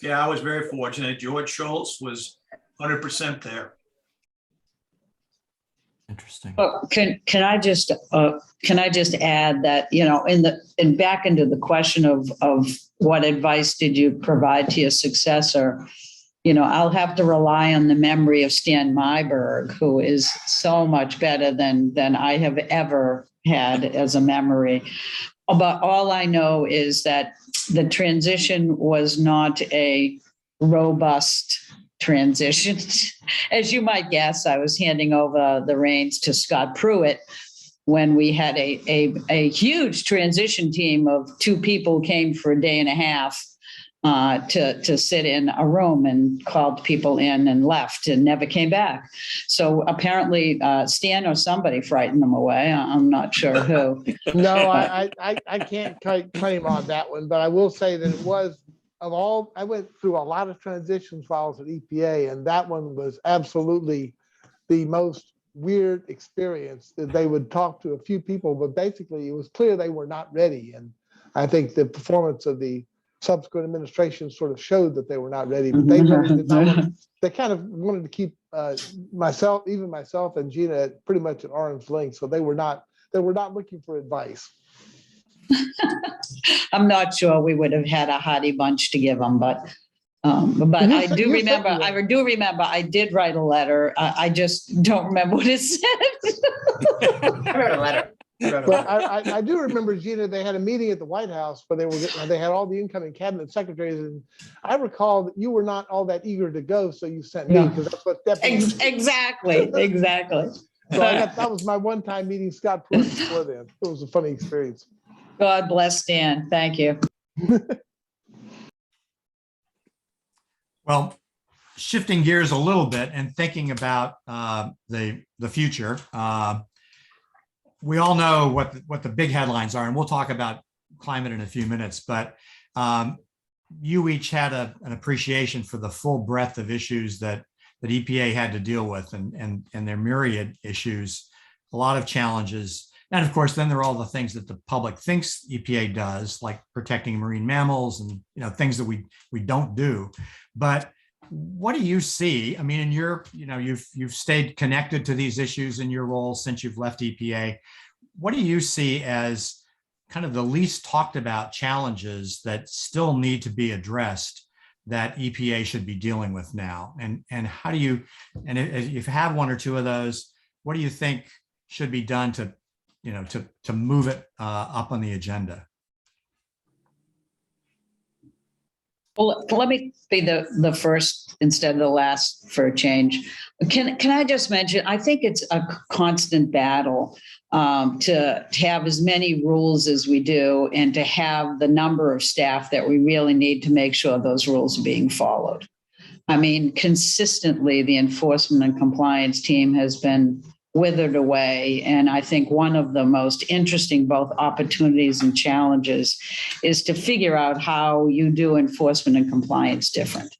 Yeah, I was very fortunate. George Schultz was 100% there.
Interesting.
Can I just add that, you know, and back into the question of what advice did you provide to your successor? You know, I'll have to rely on the memory of Stan Myberg, who is so much better than I have ever had as a memory. But all I know is that the transition was not a robust transition. As you might guess, I was handing over the reins to Scott Pruitt when we had a huge transition team of 2 people came for a day and a half to sit in a room and called people in and left and never came back. So apparently Stan or somebody frightened them away. I'm not sure who.
No, I can't claim on that one, but I will say that it was I went through a lot of transition files at EPA, and that one was absolutely the most weird experience. That they would talk to a few people, but basically it was clear they were not ready. And I think the performance of the subsequent administration sort of showed that they were not ready, but they really did not. They kind of wanted to keep myself and Gina pretty much at arm's length. So they were not looking for advice.
I'm not sure we would have had a hearty bunch to give them, but I do remember I did write a letter. I just don't remember what it said.
I wrote a letter.
But I do remember, Gina, they had a meeting at the White House where they had all the incoming cabinet secretaries, and I recall that you were not all that eager to go, so you sent me, because that's what
Exactly.
So that was my one-time meeting Scott Pruitt before then. It was a funny experience.
God bless Stan. Thank you.
Well, shifting gears a little bit and thinking about the future, we all know what the big headlines are, and we'll talk about climate in a few minutes, but you each had an appreciation for the full breadth of issues that EPA had to deal with, and their myriad issues, a lot of challenges. And of course, then there are all the things that the public thinks EPA does, like protecting marine mammals and things that we don't do. But what do you see? I mean, you've stayed connected to these issues in your role since you've left EPA. What do you see as kind of the least talked about challenges that still need to be addressed that EPA should be dealing with now? And how do you, and if you have one or two of those, what do you think should be done to move it up on the agenda?
Well, let me be the first instead of the last for a change. Can I just mention, I think it's a constant battle to have as many rules as we do and to have the number of staff that we really need to make sure those rules are being followed. I mean, consistently, the enforcement and compliance team has been withered away. And I think one of the most interesting both opportunities and challenges is to figure out how you do enforcement and compliance different.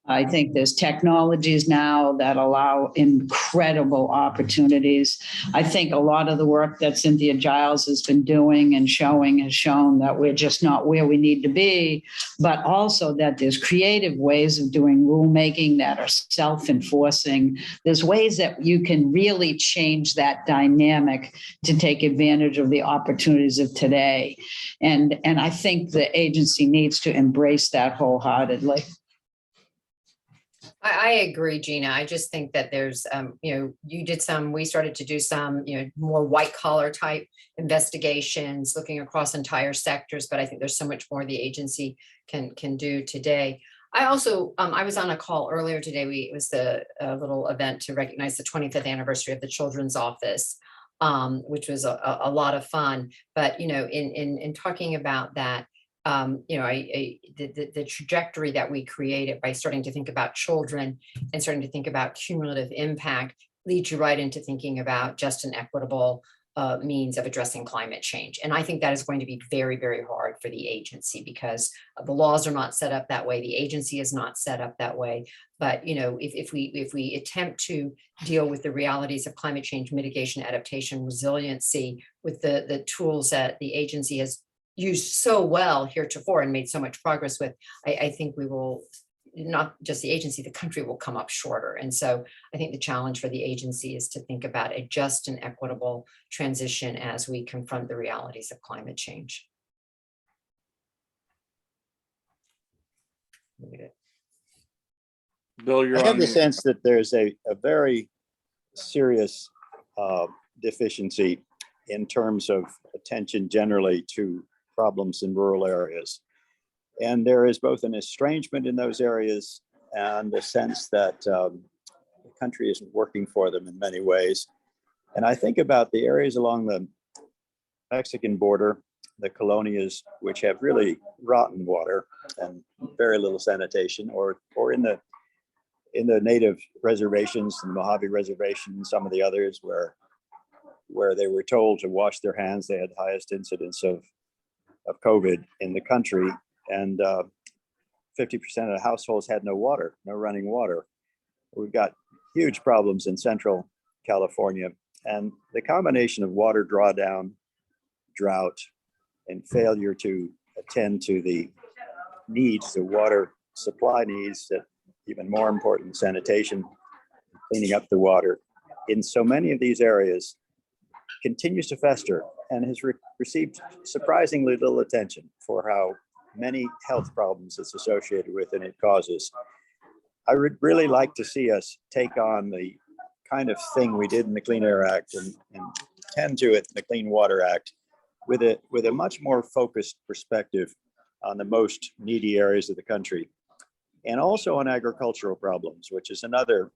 I think there's technologies now that allow incredible opportunities. I think a lot of the work that Cynthia Giles has been doing and showing has shown that we're just not where we need to be, but also that there's creative ways of doing rulemaking that are self-enforcing. There's ways that you can really change that dynamic to take advantage of the opportunities of today. And I think the agency needs to embrace that wholeheartedly.
I agree, Gina. I just think that there's, you did some, we started to do some, more white collar type investigations, looking across entire sectors, but I think there's so much more the agency can do today. I also, I was on a call earlier today. It was the little event to recognize the 25th anniversary of the Children's Office, which was a lot of fun. But, in talking about that, the trajectory that we created by starting to think about children and starting to think about cumulative impact leads you right into thinking about just and equitable means of addressing climate change. And I think that is going to be very, very hard for the agency because the laws are not set up that way. The agency is not set up that way. But, if we attempt to deal with the realities of climate change mitigation, adaptation, resiliency with the tools that the agency has used so well heretofore and made so much progress with, I think we will, not just the agency, the country will come up shorter. And so I think the challenge for the agency is to think about a just and equitable transition as we confront the realities of climate change.
Bill, you're
I have
on
the
mute.
sense that there's a very serious deficiency in terms of attention generally to problems in rural areas. And there is both an estrangement in those areas and a sense that the country isn't working for them in many ways. And I think about the areas along the Mexican border, the colonias, which have really rotten water and very little sanitation, or in the native reservations, the Mojave Reservation, and some of the others where they were told to wash their hands. They had the highest incidence of COVID in the country, and 50% of the households had no water, no running water. We've got huge problems in Central California, and the combination of water drawdown, drought, and failure to attend to the needs, the water supply needs, that even more important, sanitation, cleaning up the water in so many of these areas continues to fester and has received surprisingly little attention for how many health problems it's associated with and it causes. I would really like to see us take on the kind of thing we did in the Clean Air Act and tend to it in the Clean Water Act with a much more focused perspective on the most needy areas of the country, and also on agricultural problems, which is another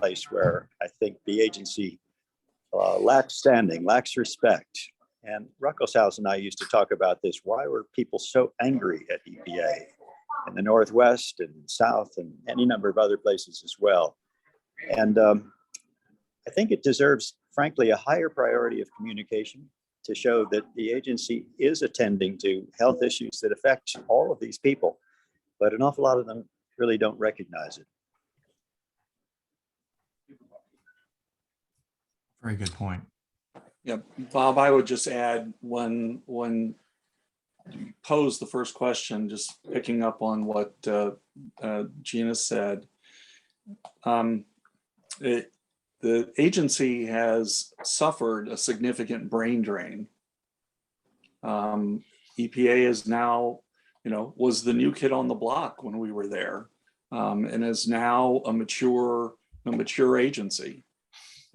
place where I think the agency lacks standing, lacks respect. And Ruckelshaus and I used to talk about this. Why were people so angry at EPA in the Northwest and South and any number of other places as well? And I think it deserves, frankly, a higher priority of communication to show that the agency is attending to health issues that affect all of these people, but an awful lot of them really don't recognize it.
Very good point.
Yeah, Bob, I would just add when you pose the first question, just picking up on what Gina said, the agency has suffered a significant brain drain. EPA is now, was the new kid on the block when we were there, and is now a mature agency.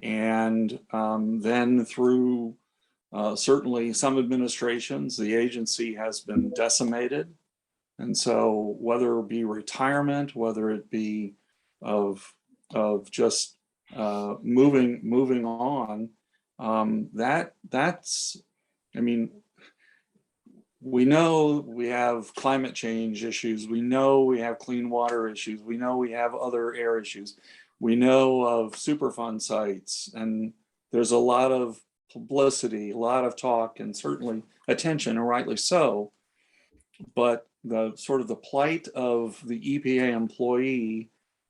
And then through certainly some administrations, the agency has been decimated. And so whether it be retirement, whether it be of just moving on, that's, I mean, we know we have climate change issues. We know we have clean water issues. We know we have other air issues. We know of Superfund sites, and there's a lot of publicity, a lot of talk, and certainly attention, and rightly so. But the sort of the plight of the EPA employee,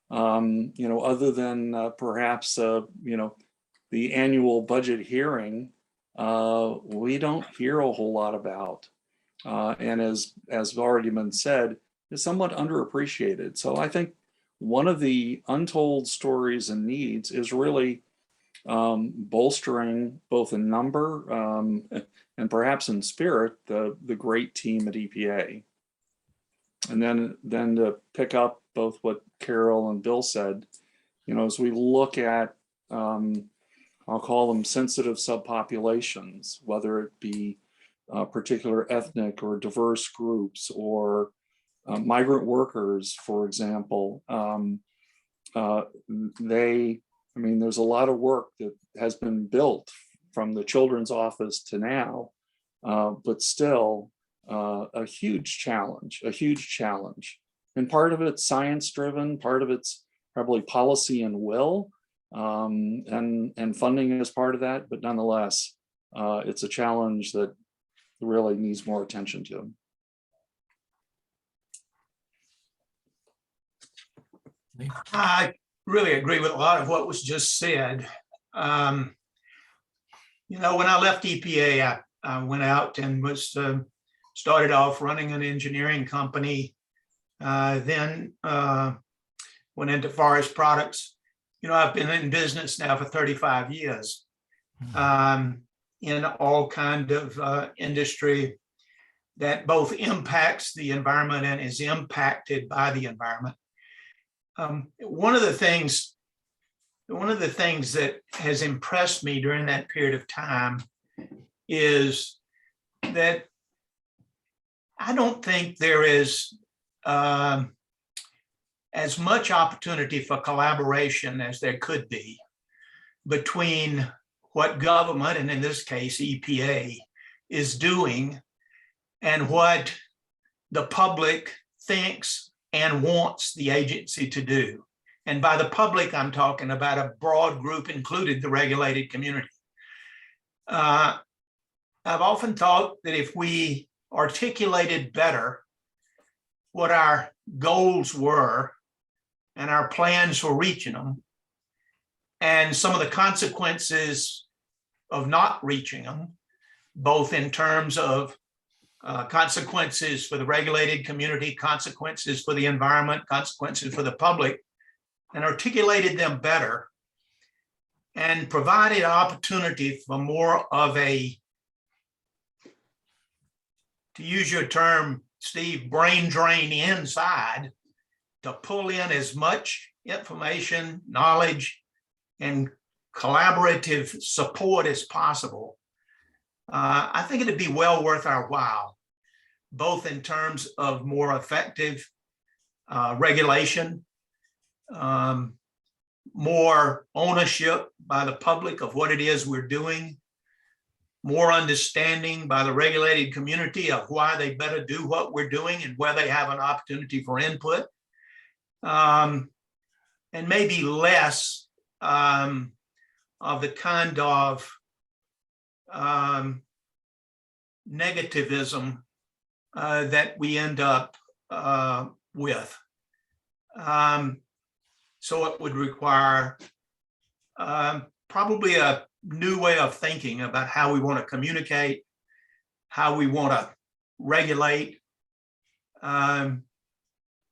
other than perhaps, the annual budget hearing, we don't hear a whole lot about. And as already been said, is somewhat underappreciated. So I think one of the untold stories and needs is really bolstering both in number and perhaps in spirit the great team at EPA. And then to pick up both what Carol and Bill said, as we look at, I'll call them sensitive subpopulations, whether it be particular ethnic or diverse groups or migrant workers, for example, there's a lot of work that has been built from the children's office to now, but still a huge challenge. And part of it's science driven, part of it's probably policy and will, and funding is part of that, but nonetheless, it's a challenge that really needs more attention to.
I really agree with a lot of what was just said. When I left EPA, I went out and started off running an engineering company, then went into forest products. I've been in business now for 35 years. In all kind of industry that both impacts the environment and is impacted by the environment. One of the things that has impressed me during that period of time is that I don't think there is as much opportunity for collaboration as there could be between what government, and in this case, EPA, is doing and what the public thinks and wants the agency to do. And by the public, I'm talking about a broad group, including the regulated community. I've often thought that if we articulated better what our goals were and our plans for reaching them, and some of the consequences of not reaching them, both in terms of consequences for the regulated community, consequences for the environment, consequences for the public, and articulated them better and provided opportunity for more of a, to use your term, Steve, brain drain inside to pull in as much information, knowledge, and collaborative support as possible. I think it'd be well worth our while, both in terms of more effective regulation, more ownership by the public of what it is we're doing, more understanding by the regulated community of why they better do what we're doing and where they have an opportunity for input, and maybe less of the kind of negativism that we end up with. So it would require probably a new way of thinking about how we want to communicate, how we want to regulate, and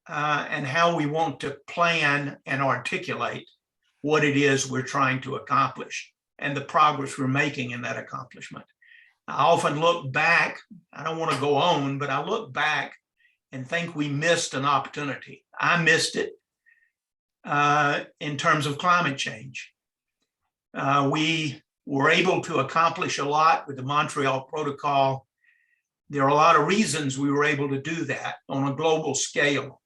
how we want to plan and articulate what it is we're trying to accomplish and the progress we're making in that accomplishment. I often look back, I don't want to go on, but I look back and think we missed an opportunity. I missed it in terms of climate change. We were able to accomplish a lot with the Montreal Protocol There are a lot of reasons we were able to do that on a global scale.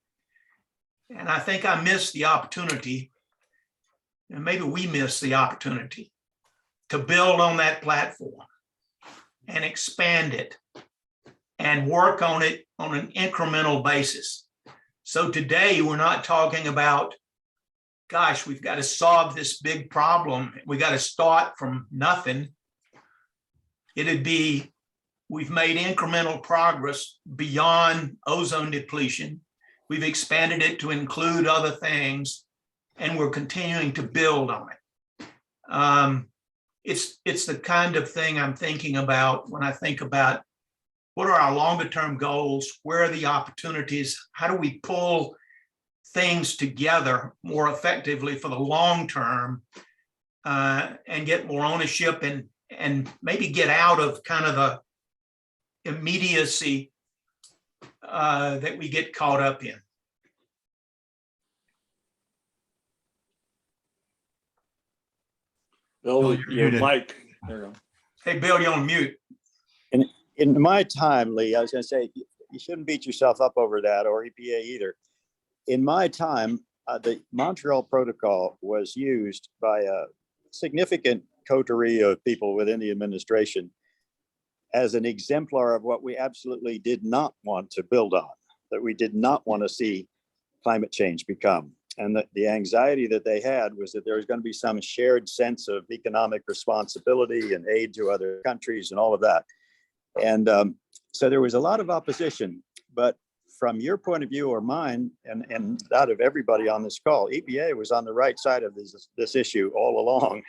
And I think I missed the opportunity, and maybe we missed the opportunity to build on that platform and expand it and work on it on an incremental basis. So today we're not talking about, gosh, we've got to solve this big problem. We got to start from nothing. It'd be, we've made incremental progress beyond ozone depletion. We've expanded it to include other things, and we're continuing to build on it. It's the kind of thing I'm thinking about when I think about what are our longer term goals? Where are the opportunities? How do we pull things together more effectively for the long term, and get more ownership and maybe get out of kind of the immediacy that we get caught up in.
Bill,
Bill, you're
your
muted.
mic. There you go.
Hey, Bill, you're on mute.
In my time, Lee, I was going to say, you shouldn't beat yourself up over that, or EPA either. In my time, the Montreal Protocol was used by a significant coterie of people within the administration as an exemplar of what we absolutely did not want to build on, that we did not want to see climate change become. And the anxiety that they had was that there was going to be some shared sense of economic responsibility and aid to other countries and all of that. And so there was a lot of opposition, but from your point of view or mine and that of everybody on this call, EPA was on the right side of this issue all along.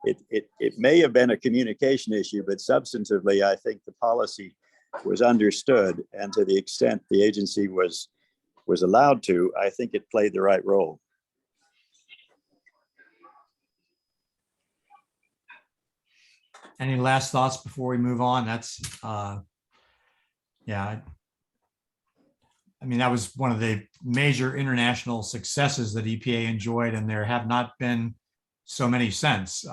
It may have been a communication issue, but substantively, I think the policy was understood, and to the extent the agency was allowed to, I think it played the right role.
Any last thoughts before we move on? That's, yeah. I mean, that was one of the major international successes that EPA enjoyed, and there have not been so many since.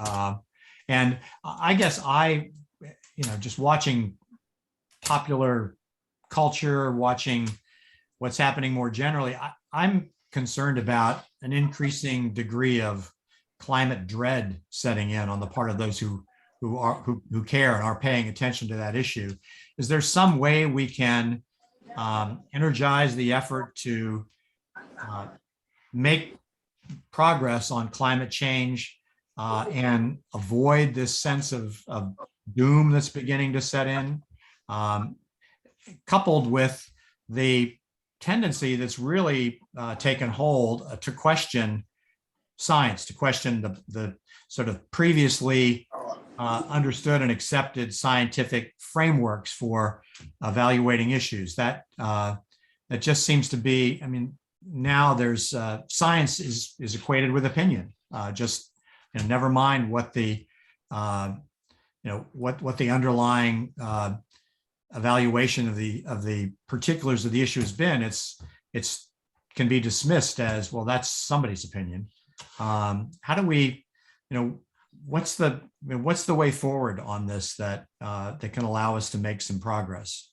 And I guess just watching popular culture, watching what's happening more generally, I'm concerned about an increasing degree of climate dread setting in on the part of those who care and are paying attention to that issue. Is there some way we can energize the effort to make progress on climate change and avoid this sense of doom that's beginning to set in, coupled with the tendency that's really taken hold to question science, to question the sort of previously understood and accepted scientific frameworks for evaluating issues. That just seems to be, I mean, now there's science is equated with opinion. Never mind what the what the underlying evaluation of the particulars of the issue has been. It's can be dismissed as, well, that's somebody's opinion. How do we, what's the way forward on this that can allow us to make some progress?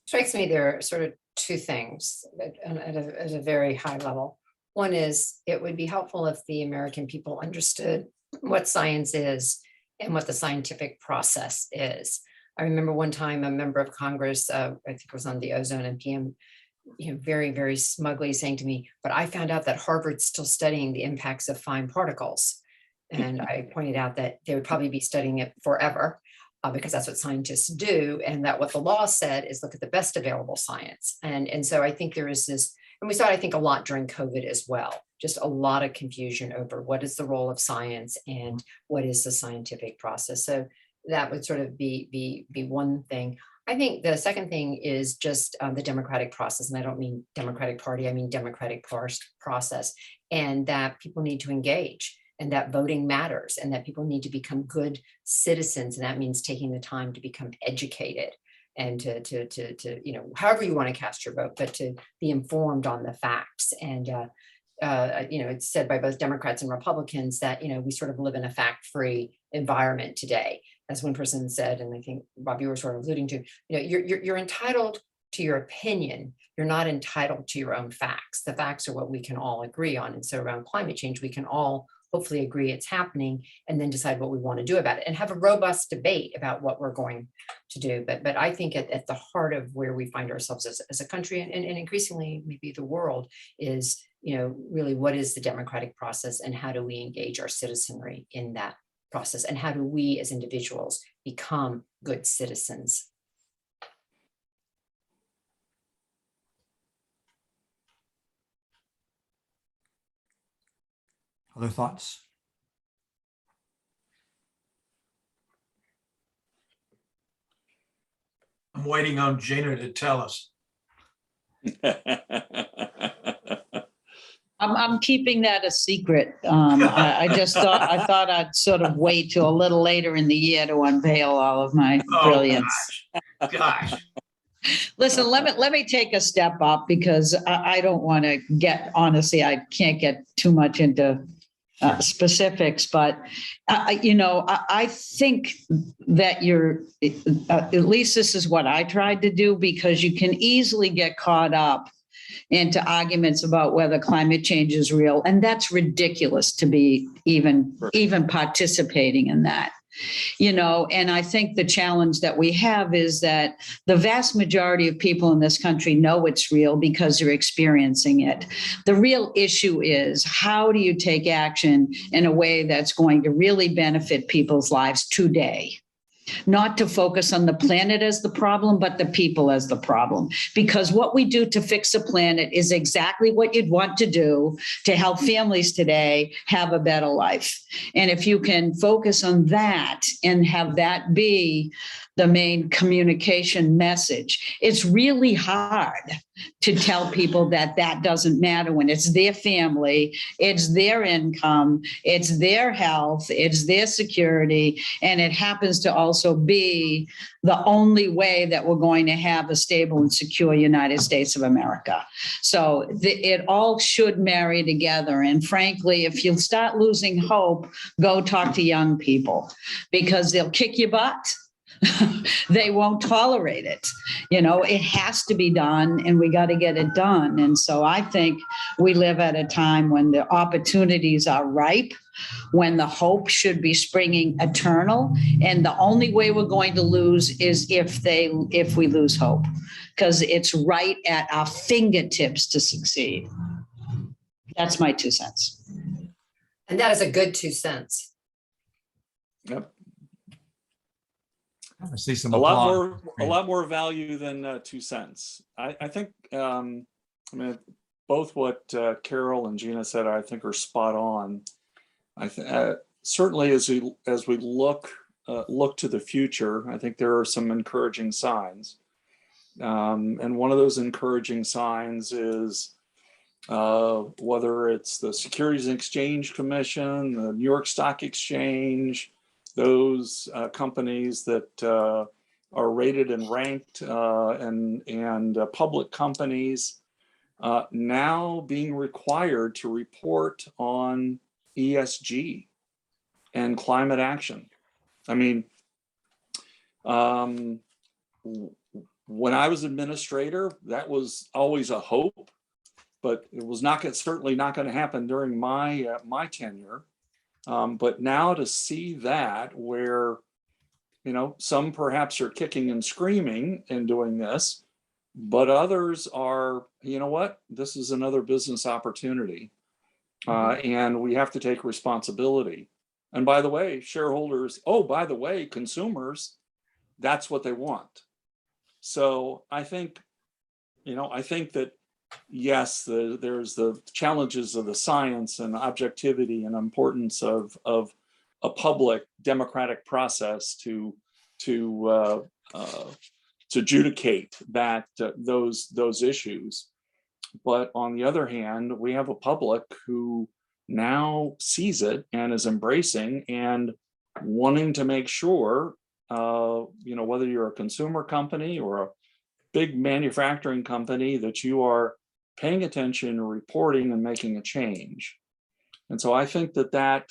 Strikes me there are sort of two things at a very high level. One is it would be helpful if the American people understood what science is and what the scientific process is. I remember one time a member of Congress, I think it was on the ozone and PM, very, very smugly saying to me, but I found out that Harvard's still studying the impacts of fine particles. And I pointed out that they would probably be studying it forever because that's what scientists do. And that what the law said is look at the best available science. And so I think there is this, and we saw it, I think, a lot during COVID as well, just a lot of confusion over what is the role of science and what is the scientific process. So that would sort of be one thing. I think the second thing is just the democratic process. And I don't mean Democratic Party, I mean democratic process, and that people need to engage and that voting matters and that people need to become good citizens. And that means taking the time to become educated and to however you want to cast your vote, but to be informed on the facts. And it's said by both Democrats and Republicans that, we sort of live in a fact-free environment today. As one person said, and I think Bob, you were sort of alluding to, you're entitled to your opinion. You're not entitled to your own facts. The facts are what we can all agree on. And so around climate change, we can all hopefully agree it's happening and then decide what we want to do about it and have a robust debate about what we're going to do. But I think at the heart of where we find ourselves as a country and increasingly maybe the world is, really what is the democratic process and how do we engage our citizenry in that process? And how do we as individuals become good citizens?
Other thoughts?
I'm waiting on Gina to tell us.
I'm keeping that a secret. I thought I'd sort of wait till a little later in the year to unveil all of my brilliance.
Gosh.
Listen, let me take a step up because I don't want to honestly, I can't get too much into specifics, but I think that at least this is what I tried to do, because you can easily get caught up into arguments about whether climate change is real. And that's ridiculous to be even participating in that. And I think the challenge that we have is that the vast majority of people in this country know it's real because they're experiencing it. The real issue is, how do you take action in a way that's going to really benefit people's lives today? Not to focus on the planet as the problem, but the people as the problem. Because what we do to fix the planet is exactly what you'd want to do to help families today have a better life. And if you can focus on that and have that be the main communication message, it's really hard to tell people that doesn't matter when it's their family, it's their income, it's their health, it's their security, and it happens to also be the only way that we're going to have a stable and secure United States of America. So it all should marry together. And frankly, if you start losing hope, go talk to young people, because they'll kick your butt. They won't tolerate it. It has to be done, and we got to get it done. And so I think we live at a time when the opportunities are ripe, when the hope should be springing eternal. And the only way we're going to lose is if we lose hope, because it's right at our fingertips to succeed. That's my 2 cents.
And that is a good 2 cents.
Yep.
I see some
A
applause.
lot more value than 2 cents. I think, both what Carol and Gina said, I think are spot on. Certainly as we look to the future, I think there are some encouraging signs. And one of those encouraging signs is whether it's the Securities and Exchange Commission, the New York Stock Exchange, those companies that are rated and ranked and public companies now being required to report on ESG and climate action. I mean, when I was administrator, that was always a hope, but it was certainly not going to happen during my tenure. But now to see that where, some perhaps are kicking and screaming and doing this, but others are, this is another business opportunity. And we have to take responsibility. And by the way, shareholders, consumers, that's what they want. So I think that yes, there's the challenges of the science and objectivity and importance of a public democratic process to adjudicate those issues. But on the other hand, we have a public who now sees it and is embracing and wanting to make sure, whether you're a consumer company or a big manufacturing company, that you are paying attention, reporting, and making a change. And so I think that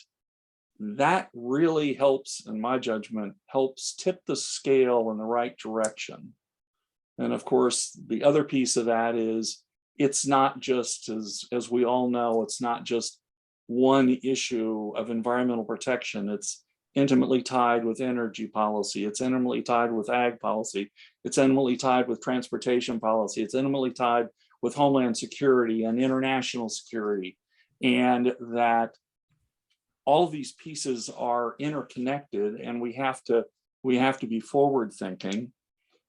really helps, in my judgment, helps tip the scale in the right direction. And of course, the other piece of that is it's not just, as we all know, it's not just one issue of environmental protection. It's intimately tied with energy policy. It's intimately tied with ag policy. It's intimately tied with transportation policy. It's intimately tied with homeland security and international security. And that all of these pieces are interconnected, and we have to be forward thinking.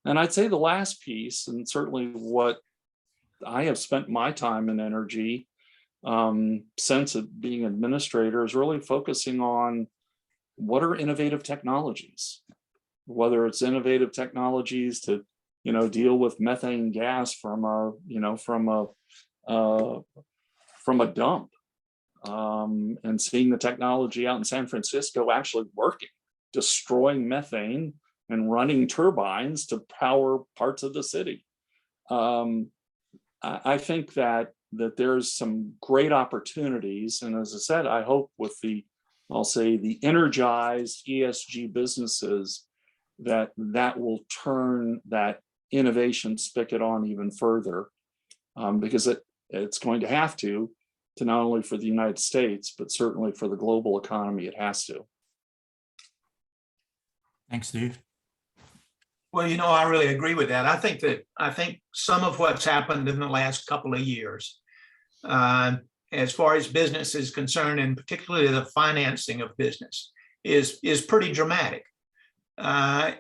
And I'd say the last piece, and certainly what I have spent my time in energy since being administrator, is really focusing on what are innovative technologies, whether it's innovative technologies to, deal with methane gas from a dump, and seeing the technology out in San Francisco actually working, destroying methane and running turbines to power parts of the city. I think that there's some great opportunities. And as I said, I hope with the energized ESG businesses that will turn that innovation spigot on even further, because it's going to have to not only for the United States, but certainly for the global economy, it has to.
Thanks, Steve.
Well, I really agree with that. I think some of what's happened in the last couple of years, as far as business is concerned, and particularly the financing of business, is pretty dramatic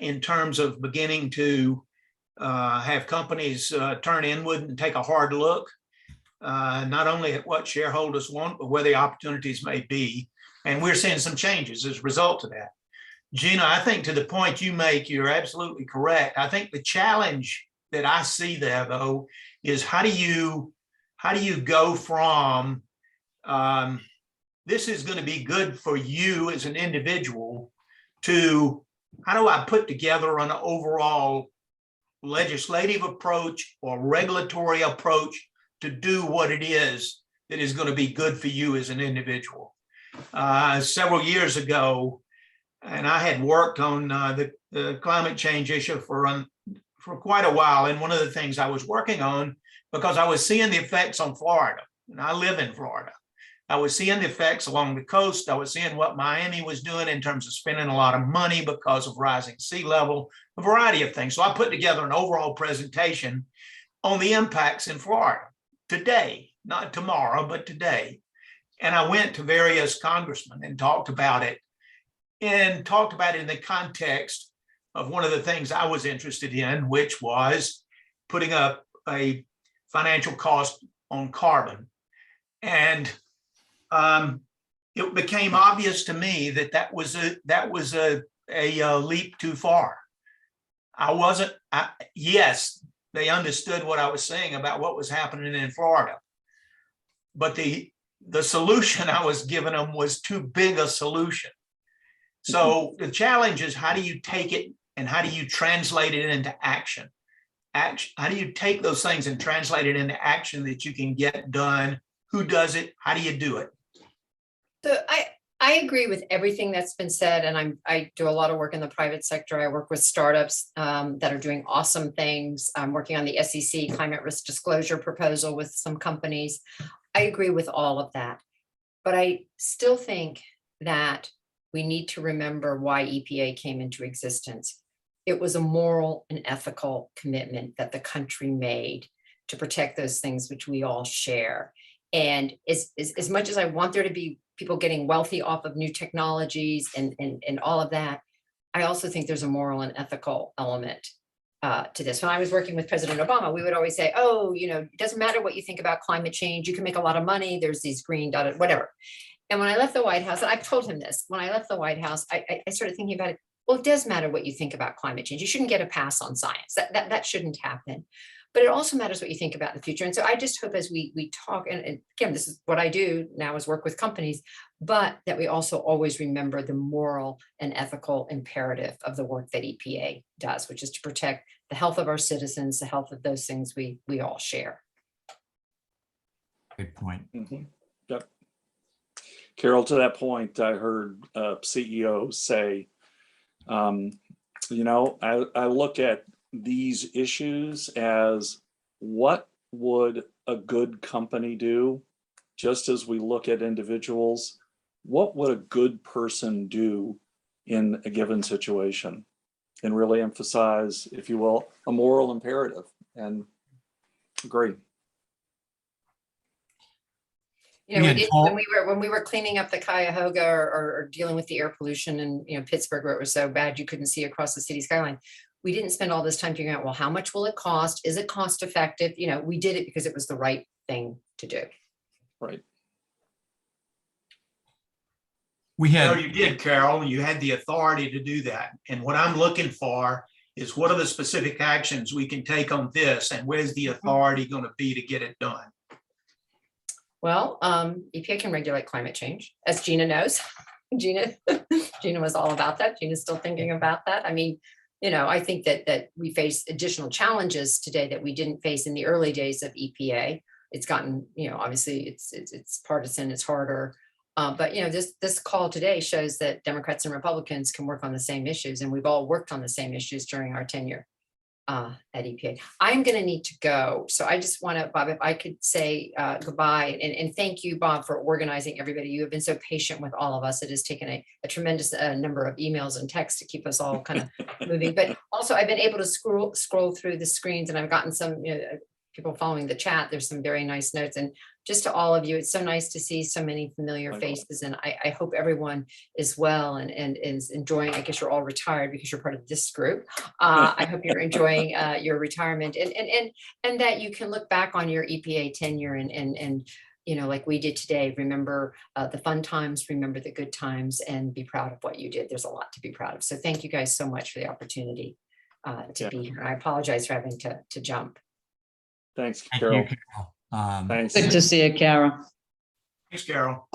in terms of beginning to have companies turn inward and take a hard look, not only at what shareholders want, but where the opportunities may be. And we're seeing some changes as a result of that. Gina, I think to the point you make, you're absolutely correct. I think the challenge that I see there, though, is how do you go from this is going to be good for you as an individual to how do I put together an overall legislative approach or regulatory approach to do what it is that is going to be good for you as an individual. Several years ago, and I had worked on the climate change issue for quite a while. And one of the things I was working on, because I was seeing the effects on Florida, and I live in Florida, I was seeing the effects along the coast. I was seeing what Miami was doing in terms of spending a lot of money because of rising sea level, a variety of things. So I put together an overall presentation on the impacts in Florida today, not tomorrow, but today. And I went to various congressmen and talked about it in the context of one of the things I was interested in, which was putting up a financial cost on carbon. And it became obvious to me that was a leap too far. Yes, they understood what I was saying about what was happening in Florida, but the solution I was giving them was too big a solution. So the challenge is, how do you take it and how do you translate it into action? How do you take those things and translate it into action that you can get done? Who does it? How do you do it?
So I agree with everything that's been said, and I do a lot of work in the private sector. I work with startups that are doing awesome things. I'm working on the SEC climate risk disclosure proposal with some companies. I agree with all of that, but I still think that we need to remember why EPA came into existence. It was a moral and ethical commitment that the country made to protect those things which we all share. And as much as I want there to be people getting wealthy off of new technologies and all of that, I also think there's a moral and ethical element to this. When I was working with President Obama, we would always say, oh, it doesn't matter what you think about climate change. You can make a lot of money. There's these green dotted, whatever. And when I left the White House, and I've told him this, when I left the White House, I started thinking about it. Well, it does matter what you think about climate change. You shouldn't get a pass on science. That shouldn't happen. But it also matters what you think about the future. And so I just hope as we talk, and again, this is what I do now is work with companies, but that we also always remember the moral and ethical imperative of the work that EPA does, which is to protect the health of our citizens, the health of those things we all share.
Great point.
Mhm. Yep. Carol, to that point, I heard CEO say, I look at these issues as what would a good company do? Just as we look at individuals, what would a good person do in a given situation? And really emphasize, if you will, a moral imperative. And agree.
You know,
We
we
had
did,
told-
when we were cleaning up the Cuyahoga or dealing with the air pollution in, Pittsburgh, where it was so bad you couldn't see across the city skyline. We didn't spend all this time figuring out, well, how much will it cost? Is it cost effective? We did it because it was the right thing to do.
Right.
We
No,
had,
you did, Carol. You had the authority to do that. And what I'm looking for is what are the specific actions we can take on this, and where's the authority going to be to get it done?
Well, EPA can regulate climate change, as Gina knows. Gina was all about that. Gina's still thinking about that. I mean, I think that we face additional challenges today that we didn't face in the early days of EPA. It's gotten, obviously it's partisan, it's harder. But this call today shows that Democrats and Republicans can work on the same issues, and we've all worked on the same issues during our tenure at EPA. I'm going to need to go, so I just want to, Bob, if I could say goodbye and thank you, Bob, for organizing everybody. You have been so patient with all of us. It has taken a tremendous number of emails and texts to keep us all kind of moving. But also, I've been able to scroll through the screens, and I've gotten some people following the chat. There's some very nice notes, and just to all of you, it's so nice to see so many familiar faces, and I hope everyone is well and is enjoying. I guess you're all retired because you're part of this group. I hope you're enjoying your retirement, and that you can look back on your EPA tenure and like we did today, remember the fun times, remember the good times, and be proud of what you did. There's a lot to be proud of. So thank you guys so much for the opportunity to be here. I apologize for having to jump.
Thanks,
thank
Carol.
you, Carol.
Thanks.
Good to see you, Carol.
Thanks, Carol.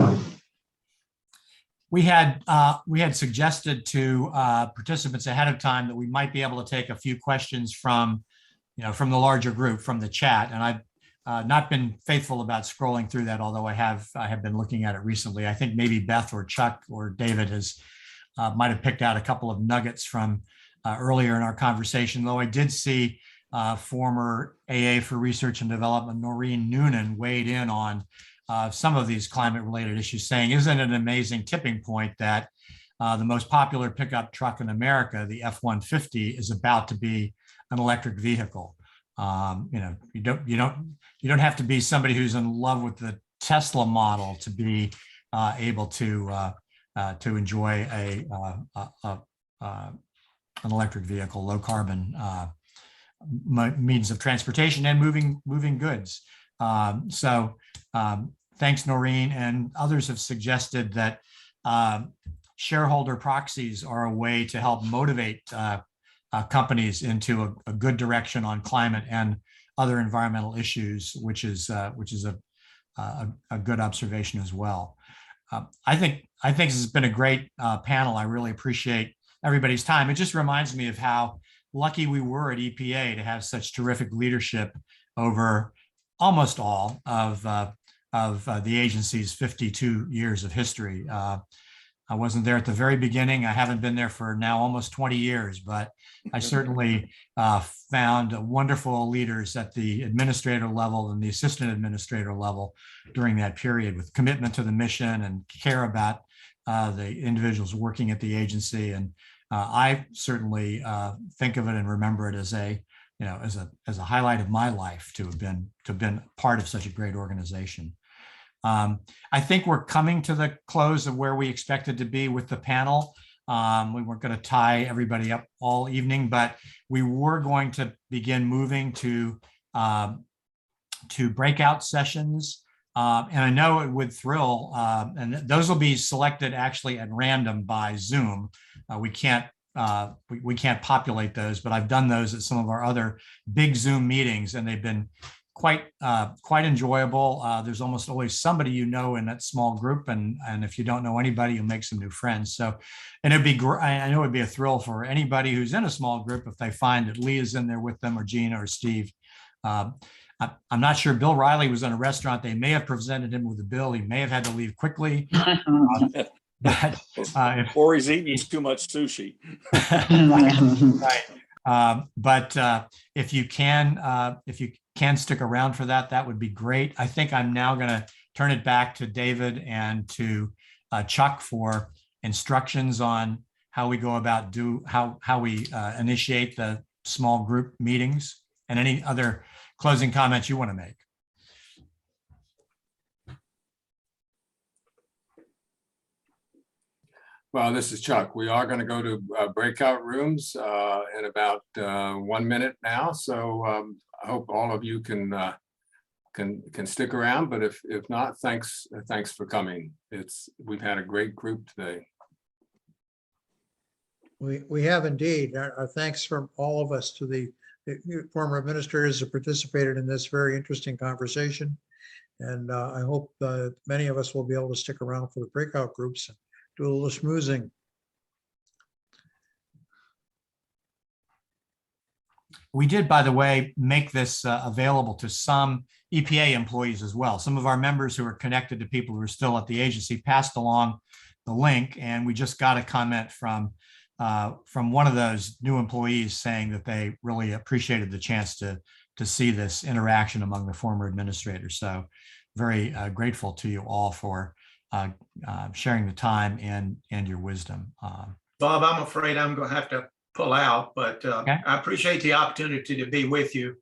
We had suggested to participants ahead of time that we might be able to take a few questions from the larger group, from the chat. And I've not been faithful about scrolling through that, although I have been looking at it recently. I think maybe Beth or Chuck or David might have picked out a couple of nuggets from earlier in our conversation, though I did see former AA for Research and Development, Noreen Noonan, weighed in on some of these climate-related issues, saying, isn't it an amazing tipping point that the most popular pickup truck in America, the F-150, is about to be an electric vehicle? You don't have to be somebody who's in love with the Tesla model to be able to enjoy an electric vehicle, low carbon means of transportation and moving goods. Thanks, Noreen, and others have suggested that shareholder proxies are a way to help motivate companies into a good direction on climate and other environmental issues, which is a good observation as well. I think this has been a great panel. I really appreciate everybody's time. It just reminds me of how lucky we were at EPA to have such terrific leadership over almost all of the agency's 52 years of history. I wasn't there at the very beginning. I haven't been there for now almost 20 years, but I certainly found wonderful leaders at the administrator level and the assistant administrator level during that period, with commitment to the mission and care about the individuals working at the agency. And I certainly think of it and remember it as a highlight of my life to have been part of such a great organization. I think we're coming to the close of where we expected to be with the panel. We weren't going to tie everybody up all evening, but we were going to begin moving to breakout sessions. And I know it would thrill, and those will be selected actually at random by Zoom. We can't populate those, but I've done those at some of our other big Zoom meetings, and they've been quite enjoyable. There's almost always somebody in that small group, and if you don't know anybody, you'll make some new friends. So, and it'd be great. I know it'd be a thrill for anybody who's in a small group if they find that Lee is in there with them, or Gina, or Steve. I'm not sure Bill Reilly was in a restaurant. They may have presented him with a bill. He may have had to leave quickly. But
Or he's eating too much sushi.
But if you can stick around for that, that would be great. I think I'm now going to turn it back to David and to Chuck for instructions on how we go about how we initiate the small group meetings, and any other closing comments you want to make.
Well, this is Chuck. We are going to go to breakout rooms in about 1 minute now. So I hope all of you can stick around. But if not, thanks for coming. We've had a great group today.
We have indeed. Our thanks from all of us to the former administrators who participated in this very interesting conversation. And I hope many of us will be able to stick around for the breakout groups and do a little schmoozing.
We did, by the way, make this available to some EPA employees as well. Some of our members who are connected to people who are still at the agency passed along the link, and we just got a comment from one of those new employees saying that they really appreciated the chance to see this interaction among the former administrators. So very grateful to you all for sharing the time and your wisdom.
Bob, I'm afraid I'm going to have to pull out, but
Okay.
I appreciate the opportunity to be with you.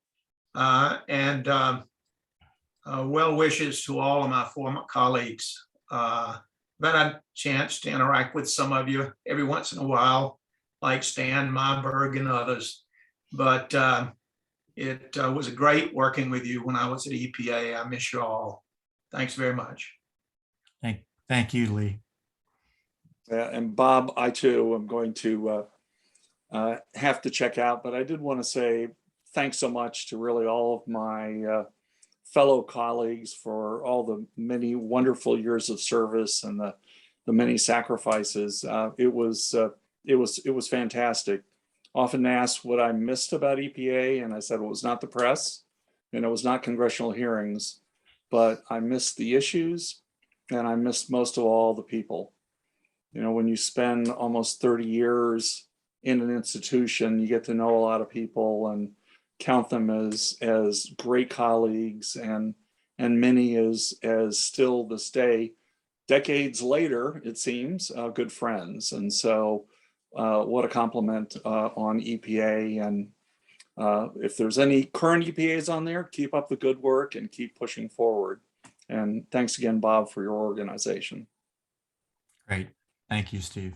And well wishes to all of my former colleagues. I've had a chance to interact with some of you every once in a while, like Stan Meyerberg and others. But it was great working with you when I was at EPA. I miss you all. Thanks very much.
Thank you, Lee.
Yeah, and Bob, I too am going to have to check out, but I did want to say thanks so much to really all of my fellow colleagues for all the many wonderful years of service and the many sacrifices. It was fantastic. Often asked what I missed about EPA, and I said it was not the press and it was not congressional hearings, but I missed the issues and I missed most of all the people. You know, when you spend almost 30 years in an institution, you get to know a lot of people and count them as great colleagues, and many as still this day, decades later, it seems, good friends. And so what a compliment on EPA. And if there's any current EPAs on there, keep up the good work and keep pushing forward. And thanks again, Bob, for your organization.
Great. Thank you, Steve.